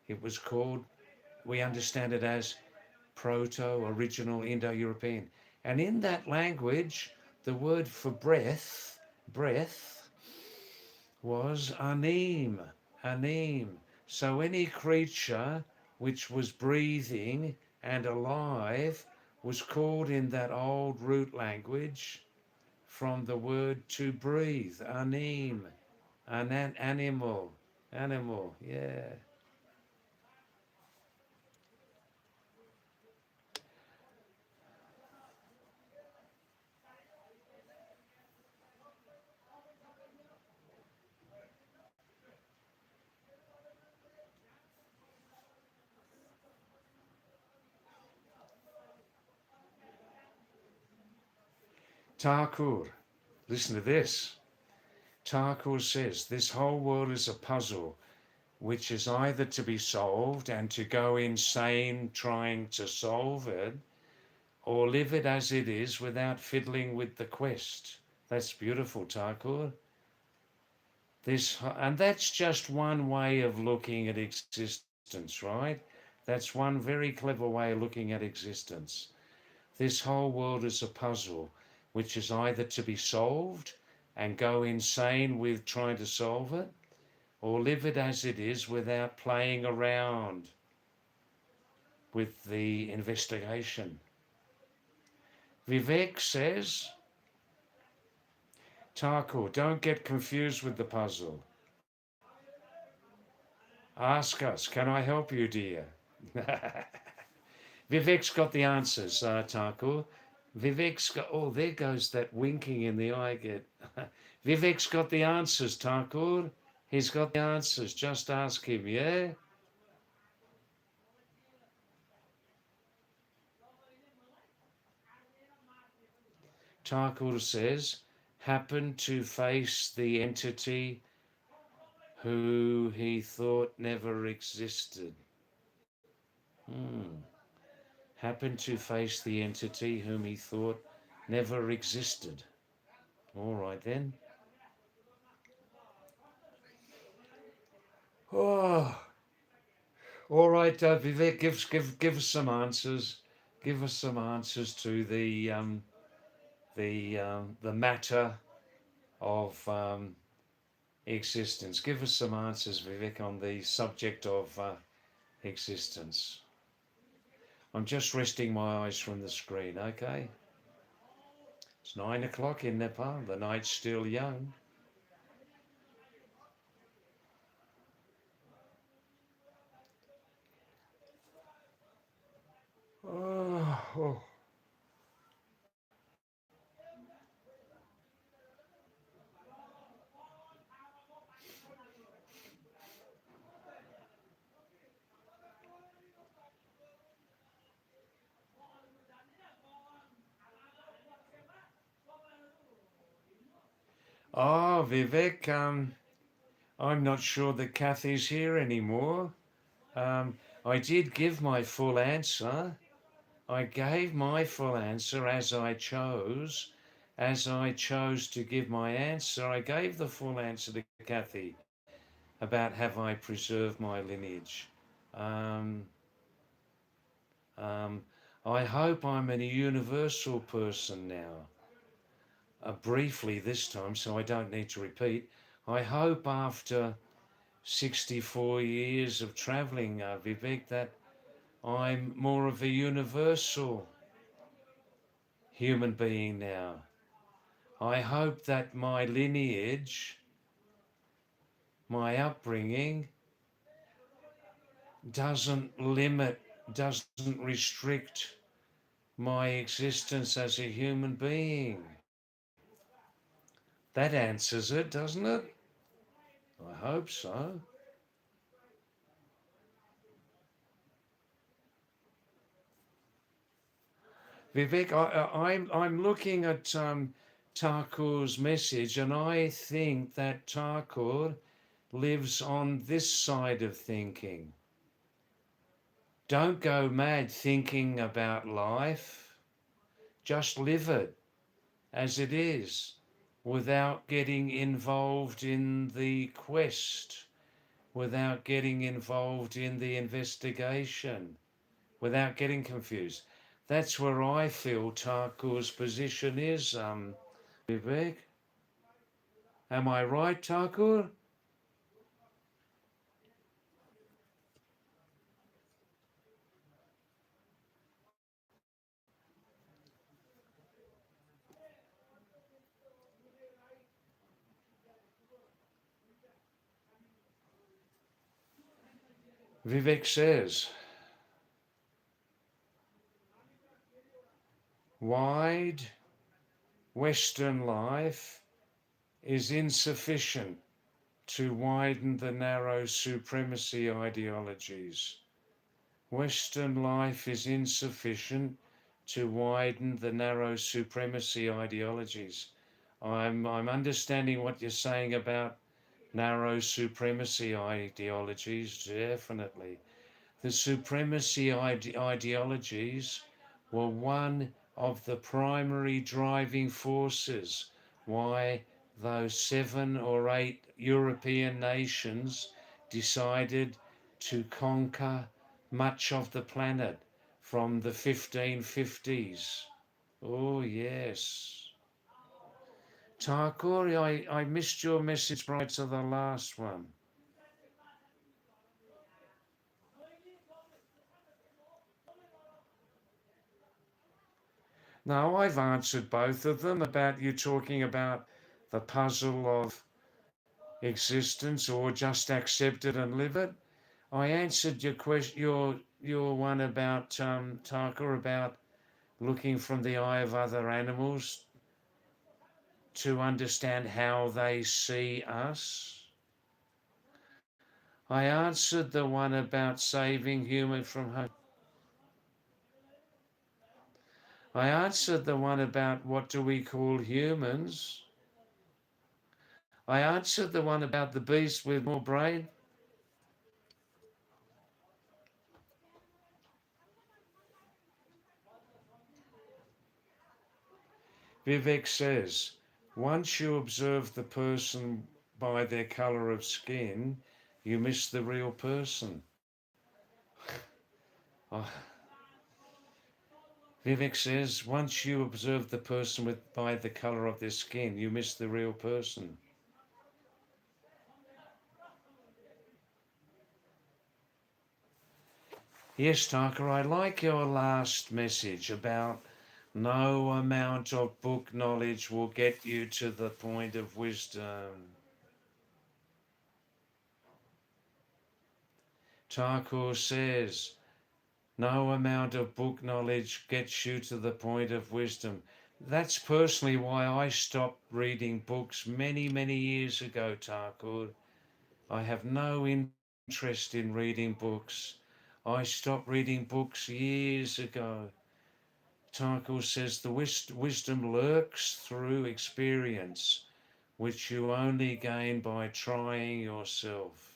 It was called, we understand it as Proto-Original Indo-European. And in that language, the word for breath, was anim. So any creature which was breathing and alive was called in that old root language from the word to breathe, anim, an animal, yeah. Thakur, listen to this. Thakur says this whole world is a puzzle which is either to be solved and to go insane trying to solve it, or live it as it is without fiddling with the quest. That's beautiful, Thakur. And that's just one way of looking at existence, right? That's one very clever way of looking at existence. This whole world is a puzzle. which is either to be solved and go insane with trying to solve it, or live it as it is without playing around with the investigation. Vivek says, Thakur, don't get confused with the puzzle. Ask us, can I help you, dear? Vivek's got the answers, Thakur. Vivek's got, oh, there goes that winking in the eye again. Vivek's got the answers, Thakur. He's got the answers. Just ask him, yeah? Thakur says, happened to face the entity who he thought never existed. Happened to face the entity whom he thought never existed. All right then. Oh, all right, Vivek. Give us some answers. Give us some answers to the matter of existence. Give us some answers, Vivek, on the subject of existence. I'm just resting my eyes from the screen. Okay. It's 9 o'clock in Nepal. The night's still young. Oh. Oh, Vivek, I'm not sure that Kathy's here anymore. I did give my full answer. I gave my full answer as I chose. As I chose to give my answer, I gave the full answer to Kathy about have I preserved my lineage. Um, um, I hope I'm a universal person now. Briefly this time, so I don't need to repeat. I hope after 64 years of travelling, Vivek, that I'm more of a universal human being now. I hope that my lineage, my upbringing, doesn't limit, doesn't restrict my existence as a human being. That answers it, doesn't it? I hope so. Vivek, I'm looking at Thakur's message, and I think that Thakur lives on this side of thinking. Don't go mad thinking about life. Just live it as it is without getting involved in the quest, without getting involved in the investigation, without getting confused. That's where I feel Thakur's position is, Vivek. Am I right, Thakur? Vivek says, wide Western life is insufficient to widen the narrow supremacy ideologies. Western life is insufficient to widen the narrow supremacy ideologies. I'm understanding what you're saying about narrow supremacy ideologies, definitely. The supremacy ideologies were one of the primary driving forces why those 7 or 8 European nations decided to conquer much of the planet from the 1550s. Oh, yes. Thakur, I missed your message prior to the last one. No, I've answered both of them about you talking about the puzzle of existence or just accept it and live it. I answered your question, your one about Thakur, about looking from the eye of other animals to understand how they see us. I answered the one about saving human from home. I answered the one about what do we call humans. I answered the one about the beast with more brain. Vivek says, once you observe the person by their colour of skin, you miss the real person. Oh, Vivek says, once you observe the person by the colour of their skin, you miss the real person. Yes, Tucker, I like your last message about no amount of book knowledge will get you to the point of wisdom. Thakur says, no amount of book knowledge gets you to the point of wisdom. That's personally why I stopped reading books many, many years ago, Thakur. I have no interest in reading books. I stopped reading books years ago. Thakur says the wisdom lurks through experience, which you only gain by trying yourself.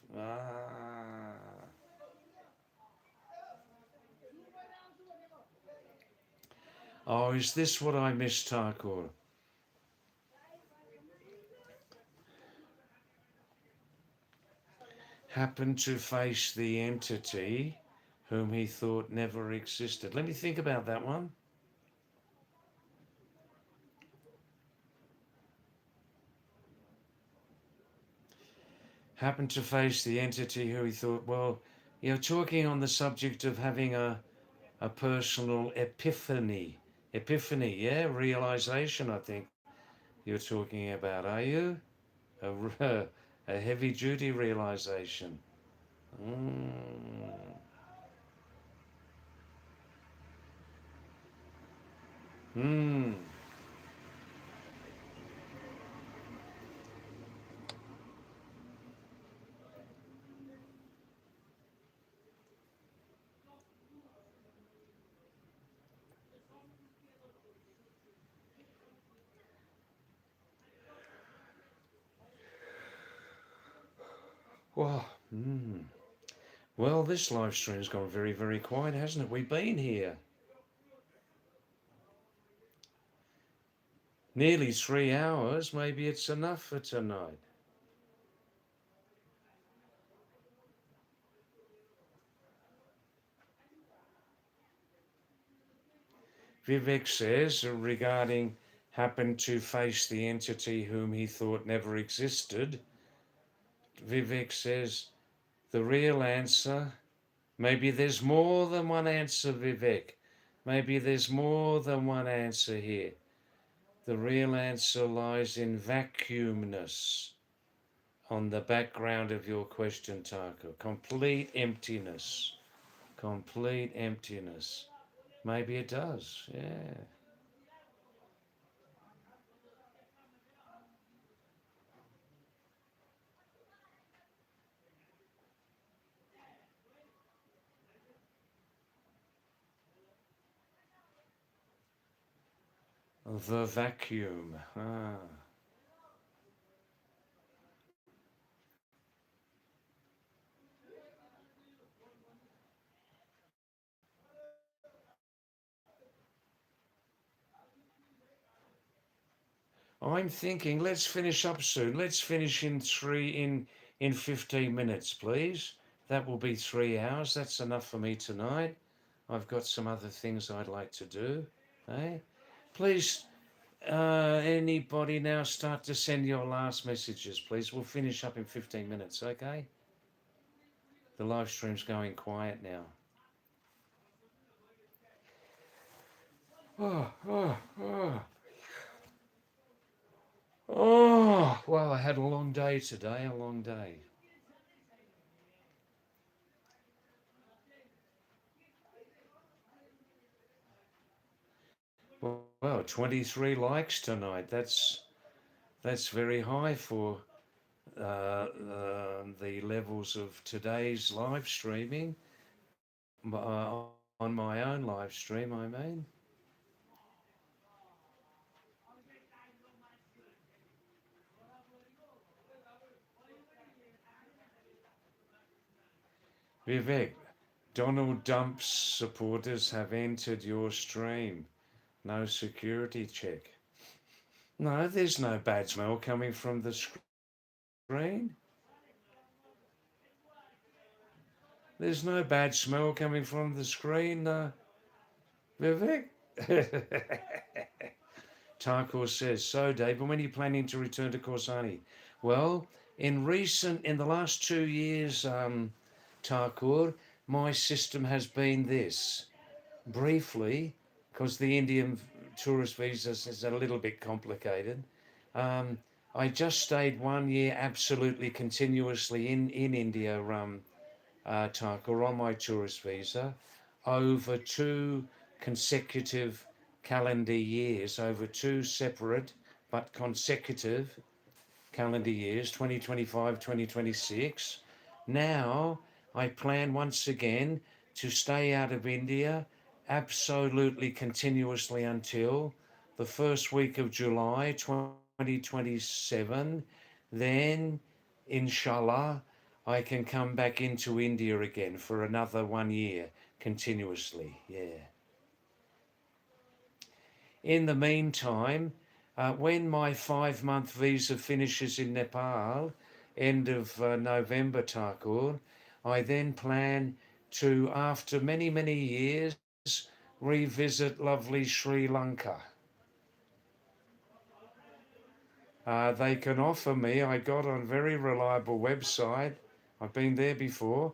Oh, is this what I missed, Thakur? Happened to face the entity whom he thought never existed. Let me think about that one. Happened to face the entity who he thought, well, you're talking on the subject of having a personal epiphany. Epiphany, yeah? Realization, I think you're talking about, are you? A, a heavy duty realization. Mm. Mm. Wow. Mm. Well, this live stream's gone very, very quiet, hasn't it? We've been here nearly 3 hours. Maybe it's enough for tonight. Vivek says regarding happened to face the entity whom he thought never existed. Vivek says the real answer, maybe there's more than one answer, Vivek. Maybe there's more than one answer here. The real answer lies in vacuumness on the background of your question, Taka. Complete emptiness. Complete emptiness. Maybe it does, yeah. The vacuum. Ah. I'm thinking let's finish up soon. Let's finish in 15 minutes, please. That will be 3 hours. That's enough for me tonight. I've got some other things I'd like to do. Eh? Please Anybody now start to send your last messages, please? We'll finish up in 15 minutes, okay? The live stream's going quiet now. Oh, oh, oh. Oh, well, I had a long day today, a long day. Well, 23 likes tonight. That's very high for the levels of today's live streaming. On my own live stream, I mean. Vivek, Donald Dump's supporters have entered your stream. No security check. No, there's no bad smell coming from the screen. There's no bad smell coming from the screen, Vivek. Tarkor says, so David, when are you planning to return to Corsani? Well, in the last 2 years, Tarkor, my system has been this. Briefly, because the Indian tourist visa is a little bit complicated. I just stayed 1 year absolutely continuously in India, Tarkor, on my tourist visa, over 2 consecutive calendar years, over 2 separate but consecutive calendar years, 2025, 2026. Now I plan once again to stay out of India absolutely continuously until the first week of July 2027. Then, inshallah, I can come back into India again for another 1 year continuously. Yeah. In the meantime, when my 5 month visa finishes in Nepal, end of November, Thakur, I then plan to, after many, many years, revisit lovely Sri Lanka. They can offer me, I got on a very reliable website, I've been there before,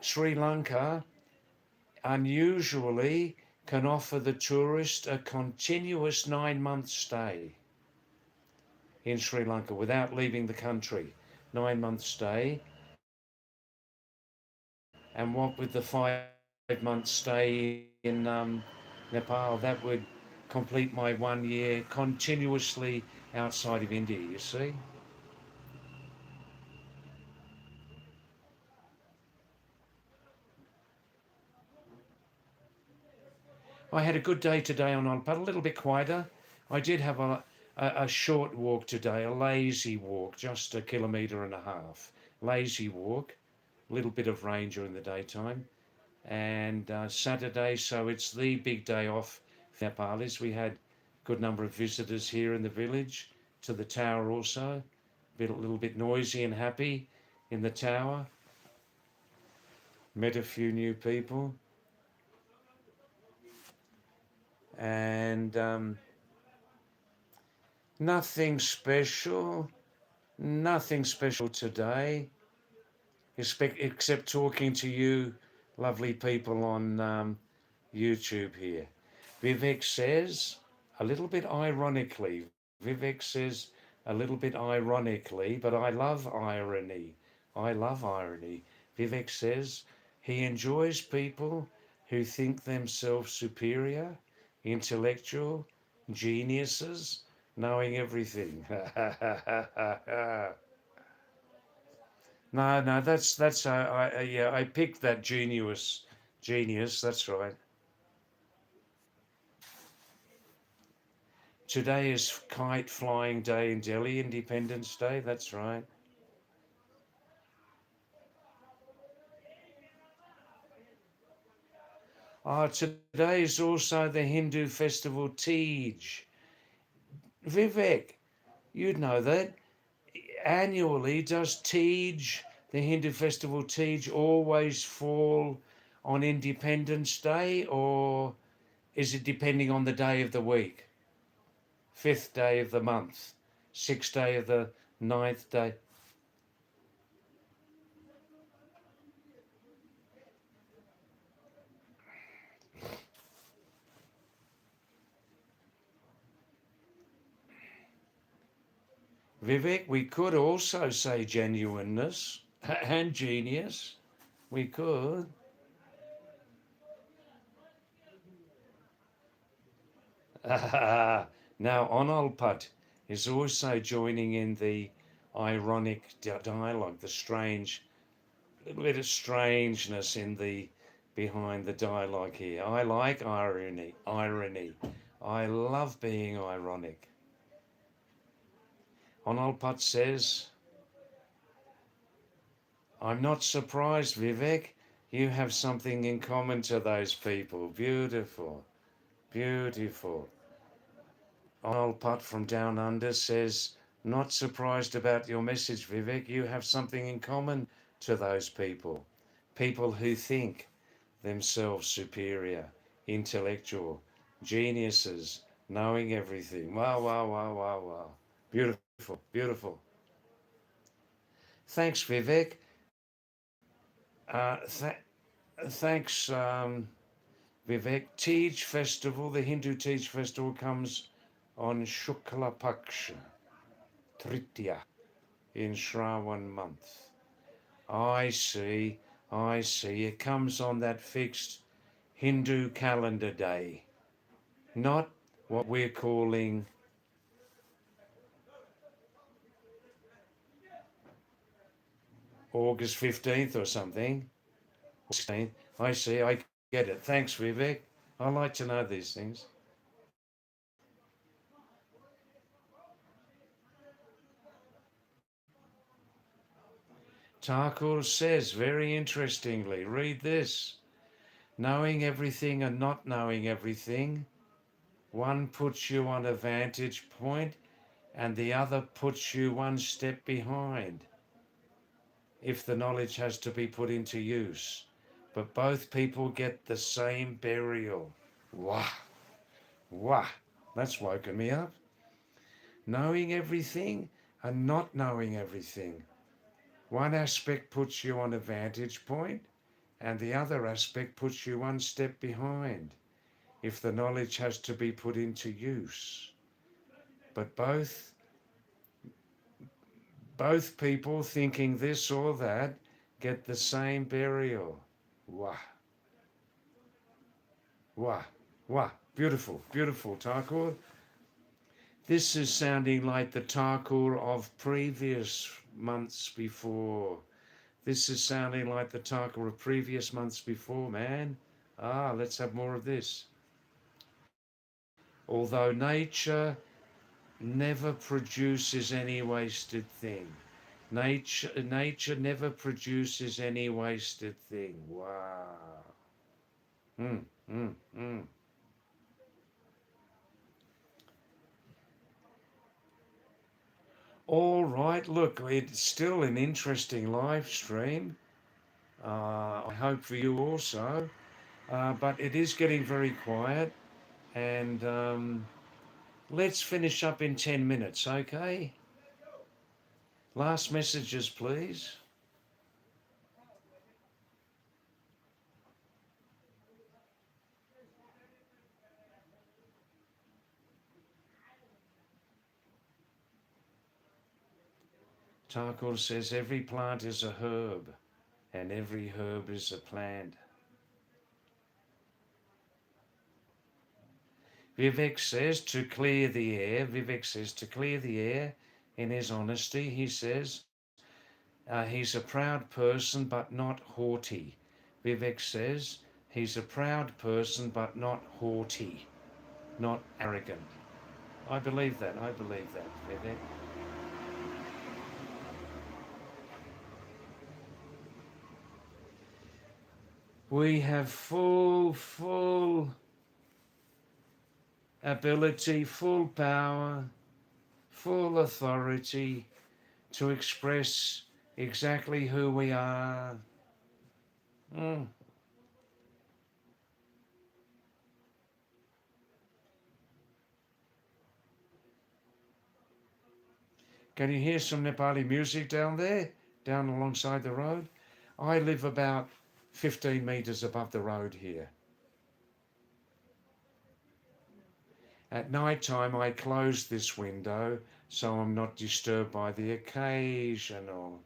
Sri Lanka unusually can offer the tourist a continuous 9 month stay in Sri Lanka without leaving the country. 9 month stay. And what with the 5 month stay in Nepal, that would complete my 1 year continuously outside of India, you see. I had a good day today on Onpat, a little bit quieter. I did have a short walk today, a lazy walk, just 1.5 kilometres. Lazy walk, a little bit of rain during the daytime. And Saturday, so it's the big day off for Nepalis. We had a good number of visitors here in the village, to the tower also. A little bit noisy and happy in the tower. Met a few new people. And nothing special today, except talking to you lovely people on YouTube here. Vivek says, a little bit ironically, Vivek says, a little bit ironically, but I love irony. I love irony. Vivek says he enjoys people who think themselves superior, intellectual, geniuses, knowing everything. No, that's yeah, I picked that genius. That's right. Today is Kite Flying Day in Delhi, Independence Day, that's right. Today is also the Hindu festival Tej. Vivek, you'd know that. Annually, does Tej, the Hindu festival Tej, always fall on Independence Day, or is it depending on the day of the week? 5th day of the month, 6th day of the 9th day. Vivek, we could also say genuineness and genius. We could. Now, Onolput is also joining in the ironic dialogue, the strange, little bit of strangeness in the behind the dialogue here. I like irony. I love being ironic. Onolput says, I'm not surprised, Vivek. You have something in common to those people. Beautiful. Beautiful. Onolput from Down Under says, not surprised about your message, Vivek. You have something in common to those people. People who think themselves superior, intellectual, geniuses, knowing everything. Wow, wow, wow, wow, wow. Beautiful, beautiful. Thanks, Vivek. Uh, th- thanks, Vivek. Tej Festival, the Hindu Tej Festival comes on Shukla Paksha, Tritiya, in Shravan month. I see, I see. It comes on that fixed Hindu calendar day, not what we're calling August 15th or something. 16th. I see, I get it. Thanks, Vivek. I like to know these things. Thakur says, very interestingly, read this. Knowing everything and not knowing everything, one puts you on a vantage point and the other puts you one step behind if the knowledge has to be put into use. But both people get the same burial. Wah, wah, that's woken me up. Knowing everything and not knowing everything. One aspect puts you on a vantage point and the other aspect puts you one step behind if the knowledge has to be put into use. But both people thinking this or that get the same burial. Wah, wah, wah. Beautiful, beautiful, Thakur. This is sounding like the Thakur of previous months before. This is sounding like the Thakur of previous months before, man. Let's have more of this. Although nature never produces any wasted thing. Nature never produces any wasted thing. Wow. Mm, mm, mm. All right, look, it's still an interesting live stream. I hope for you also. But it is getting very quiet, and let's finish up in 10 minutes, okay? Last messages, please. Thakur says every plant is a herb, and every herb is a plant. Vivek says to clear the air. Vivek says to clear the air. In his honesty, he says he's a proud person but not haughty. Vivek says he's a proud person but not haughty, not arrogant. I believe that. I believe that, Vivek. We have full ability, full power, full authority to express exactly who we are. Mm. Can you hear some Nepali music down there, down alongside the road? I live about 15 metres above the road here. At night time, I close this window so I'm not disturbed by the occasional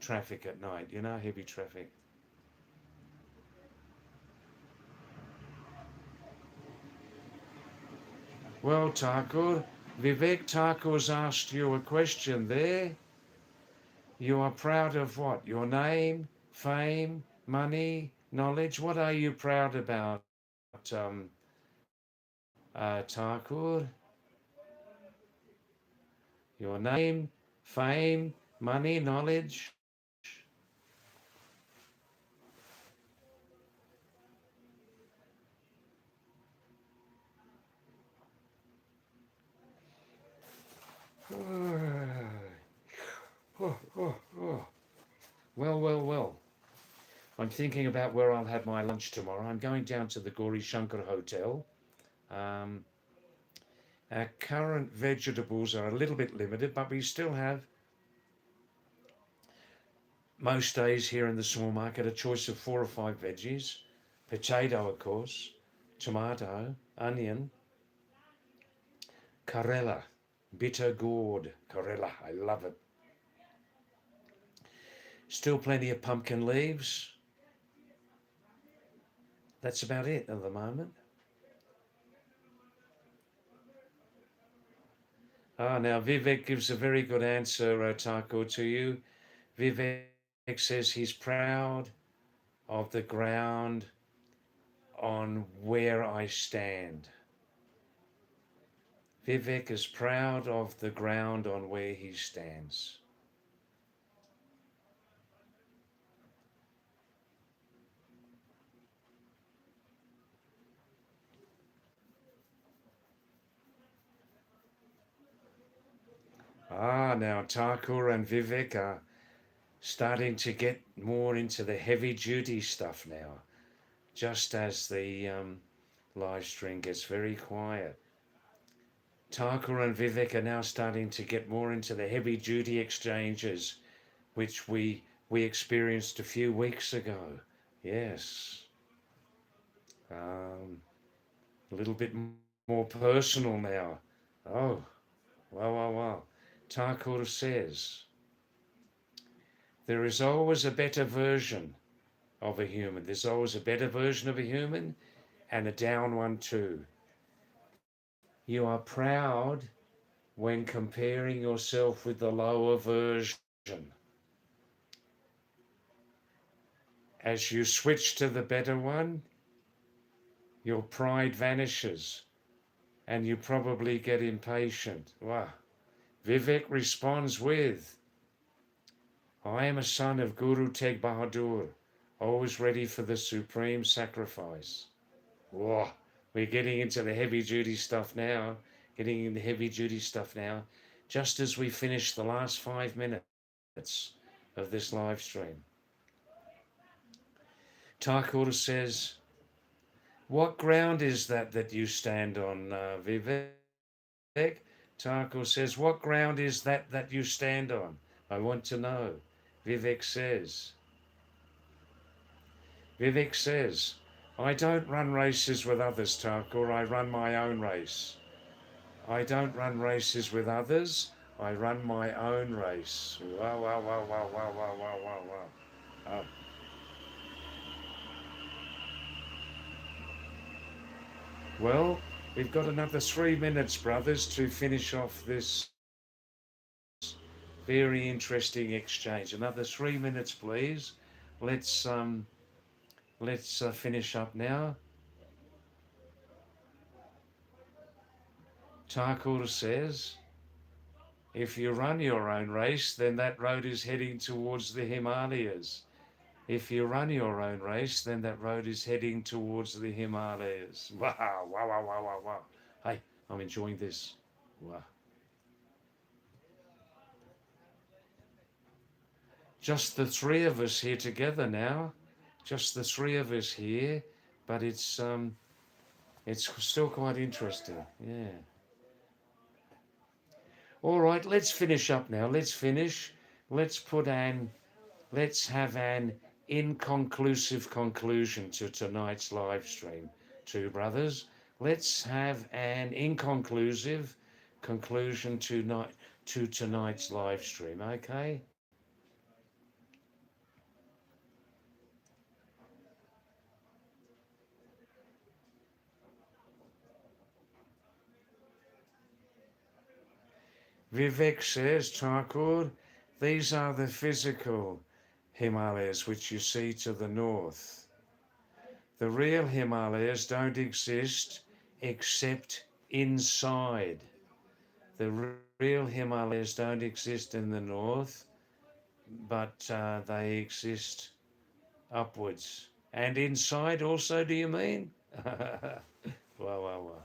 traffic at night, heavy traffic. Well, Thakur, Vivek Thakur's asked you a question there. You are proud of what? Your name, fame, money, knowledge? What are you proud about, Thakur? Your name, fame, money, knowledge? Oh, oh, oh. Well. I'm thinking about where I'll have my lunch tomorrow. I'm going down to the Gauri Shankar Hotel. Um, our current vegetables are a little bit limited, but we still have, most days here in the small market, a choice of 4 or 5 veggies. Potato, of course, tomato, onion, Karela, bitter gourd, Karela, I love it. Still plenty of pumpkin leaves. That's about it at the moment. Now Vivek gives a very good answer, Thakur, to you. Vivek says he's proud of the ground on where I stand. Vivek is proud of the ground on where he stands. Now Thakur and Vivek are starting to get more into the heavy duty stuff now, just as the live stream gets very quiet. Thakur and Vivek are now starting to get more into the heavy duty exchanges, which we experienced a few weeks ago. Yes. A little bit more personal now. Oh, wow. Thakur says, there is always a better version of a human. There's always a better version of a human and a down one too. You are proud when comparing yourself with the lower version. As you switch to the better one, your pride vanishes and you probably get impatient. Wow. Vivek responds with, I am a son of Guru Tegh Bahadur, always ready for the supreme sacrifice. Whoa, we're getting into the heavy duty stuff now, just as we finish the last 5 minutes of this live stream. Thakur says, what ground is that you stand on, Vivek? Thakur says, what ground is that you stand on? I want to know. Vivek says, I don't run races with others, Thakur. I run my own race. I don't run races with others. I run my own race. Wow. Oh. Well, we've got another 3 minutes, brothers, to finish off this very interesting exchange. Another 3 minutes, please. Let's finish up now. Thakur says, if you run your own race, then that road is heading towards the Himalayas. If you run your own race, then that road is heading towards the Himalayas. Wow. Hey, I'm enjoying this. Wow. Just the 3 of us here together now. Just the 3 of us here. But it's It's still quite interesting. Yeah. All right, let's finish up now. Let's finish. Let's put an let's have an inconclusive conclusion to tonight's live stream. Two brothers. Let's have an inconclusive conclusion to tonight's live stream, okay? Vivek says, Thakur, these are the physical Himalayas which you see to the north. The real Himalayas don't exist except inside. The real Himalayas don't exist in the north, but they exist upwards. And inside also, do you mean? Wow, wow, wow.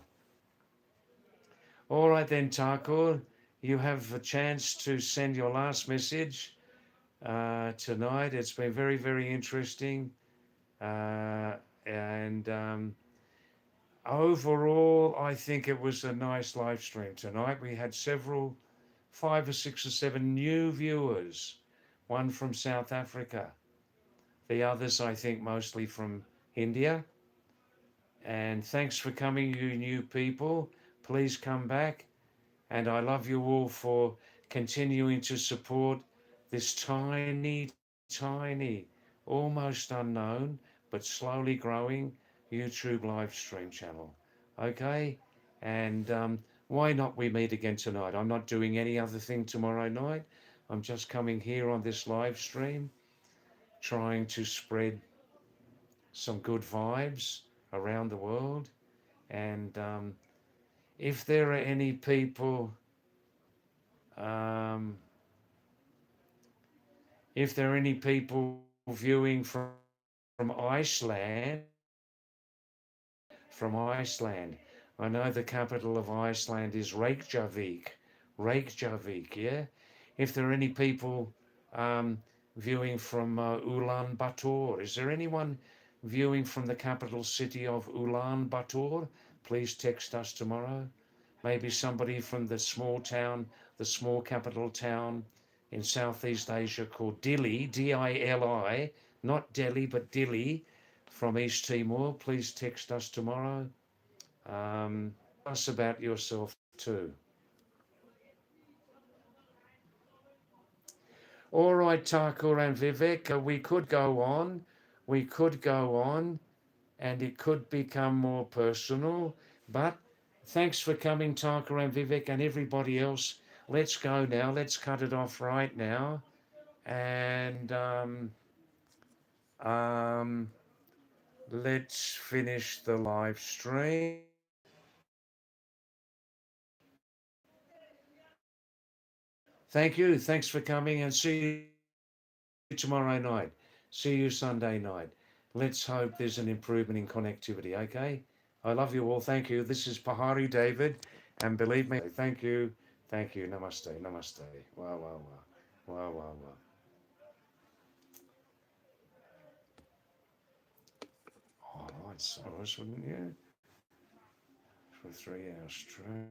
All right then, Thakur, you have a chance to send your last message tonight. It's been very, very interesting. And overall, I think it was a nice live stream tonight. We had several, 5 or 6 or 7 new viewers, one from South Africa, the others, I think, mostly from India. And thanks for coming, you new people. Please come back. And I love you all for continuing to support this tiny, tiny, almost unknown, but slowly growing YouTube live stream channel. Okay? And why not we meet again tonight? I'm not doing any other thing tomorrow night. I'm just coming here on this live stream, trying to spread some good vibes around the world. And if there are any people, um, if there are any people viewing from Iceland, from Iceland, I know the capital of Iceland is Reykjavik. Reykjavik, yeah. If there are any people um, viewing from Ulaanbaatar, is there anyone viewing from the capital city of Ulaanbaatar? Please text us tomorrow. Maybe somebody from the small town, the small capital town in Southeast Asia called Dili, Dili, not Delhi, but Dili from East Timor. Please text us tomorrow. Tell us about yourself too. All right, Thakur and Vivek, we could go on. We could go on and it could become more personal. But thanks for coming, Thakur and Vivek, and everybody else. Let's go now. Let's cut it off right now. And um, let's finish the live stream. Thank you. Thanks for coming and see you tomorrow night. See you Sunday night. Let's hope there's an improvement in connectivity, okay? I love you all. Thank you. This is Pahadi David. And believe me, thank you. Thank you. Namaste. Namaste. Wow, wow, wow. Wow, wow, wow. Oh, I'd so wouldn't you? For a 3 hour stream.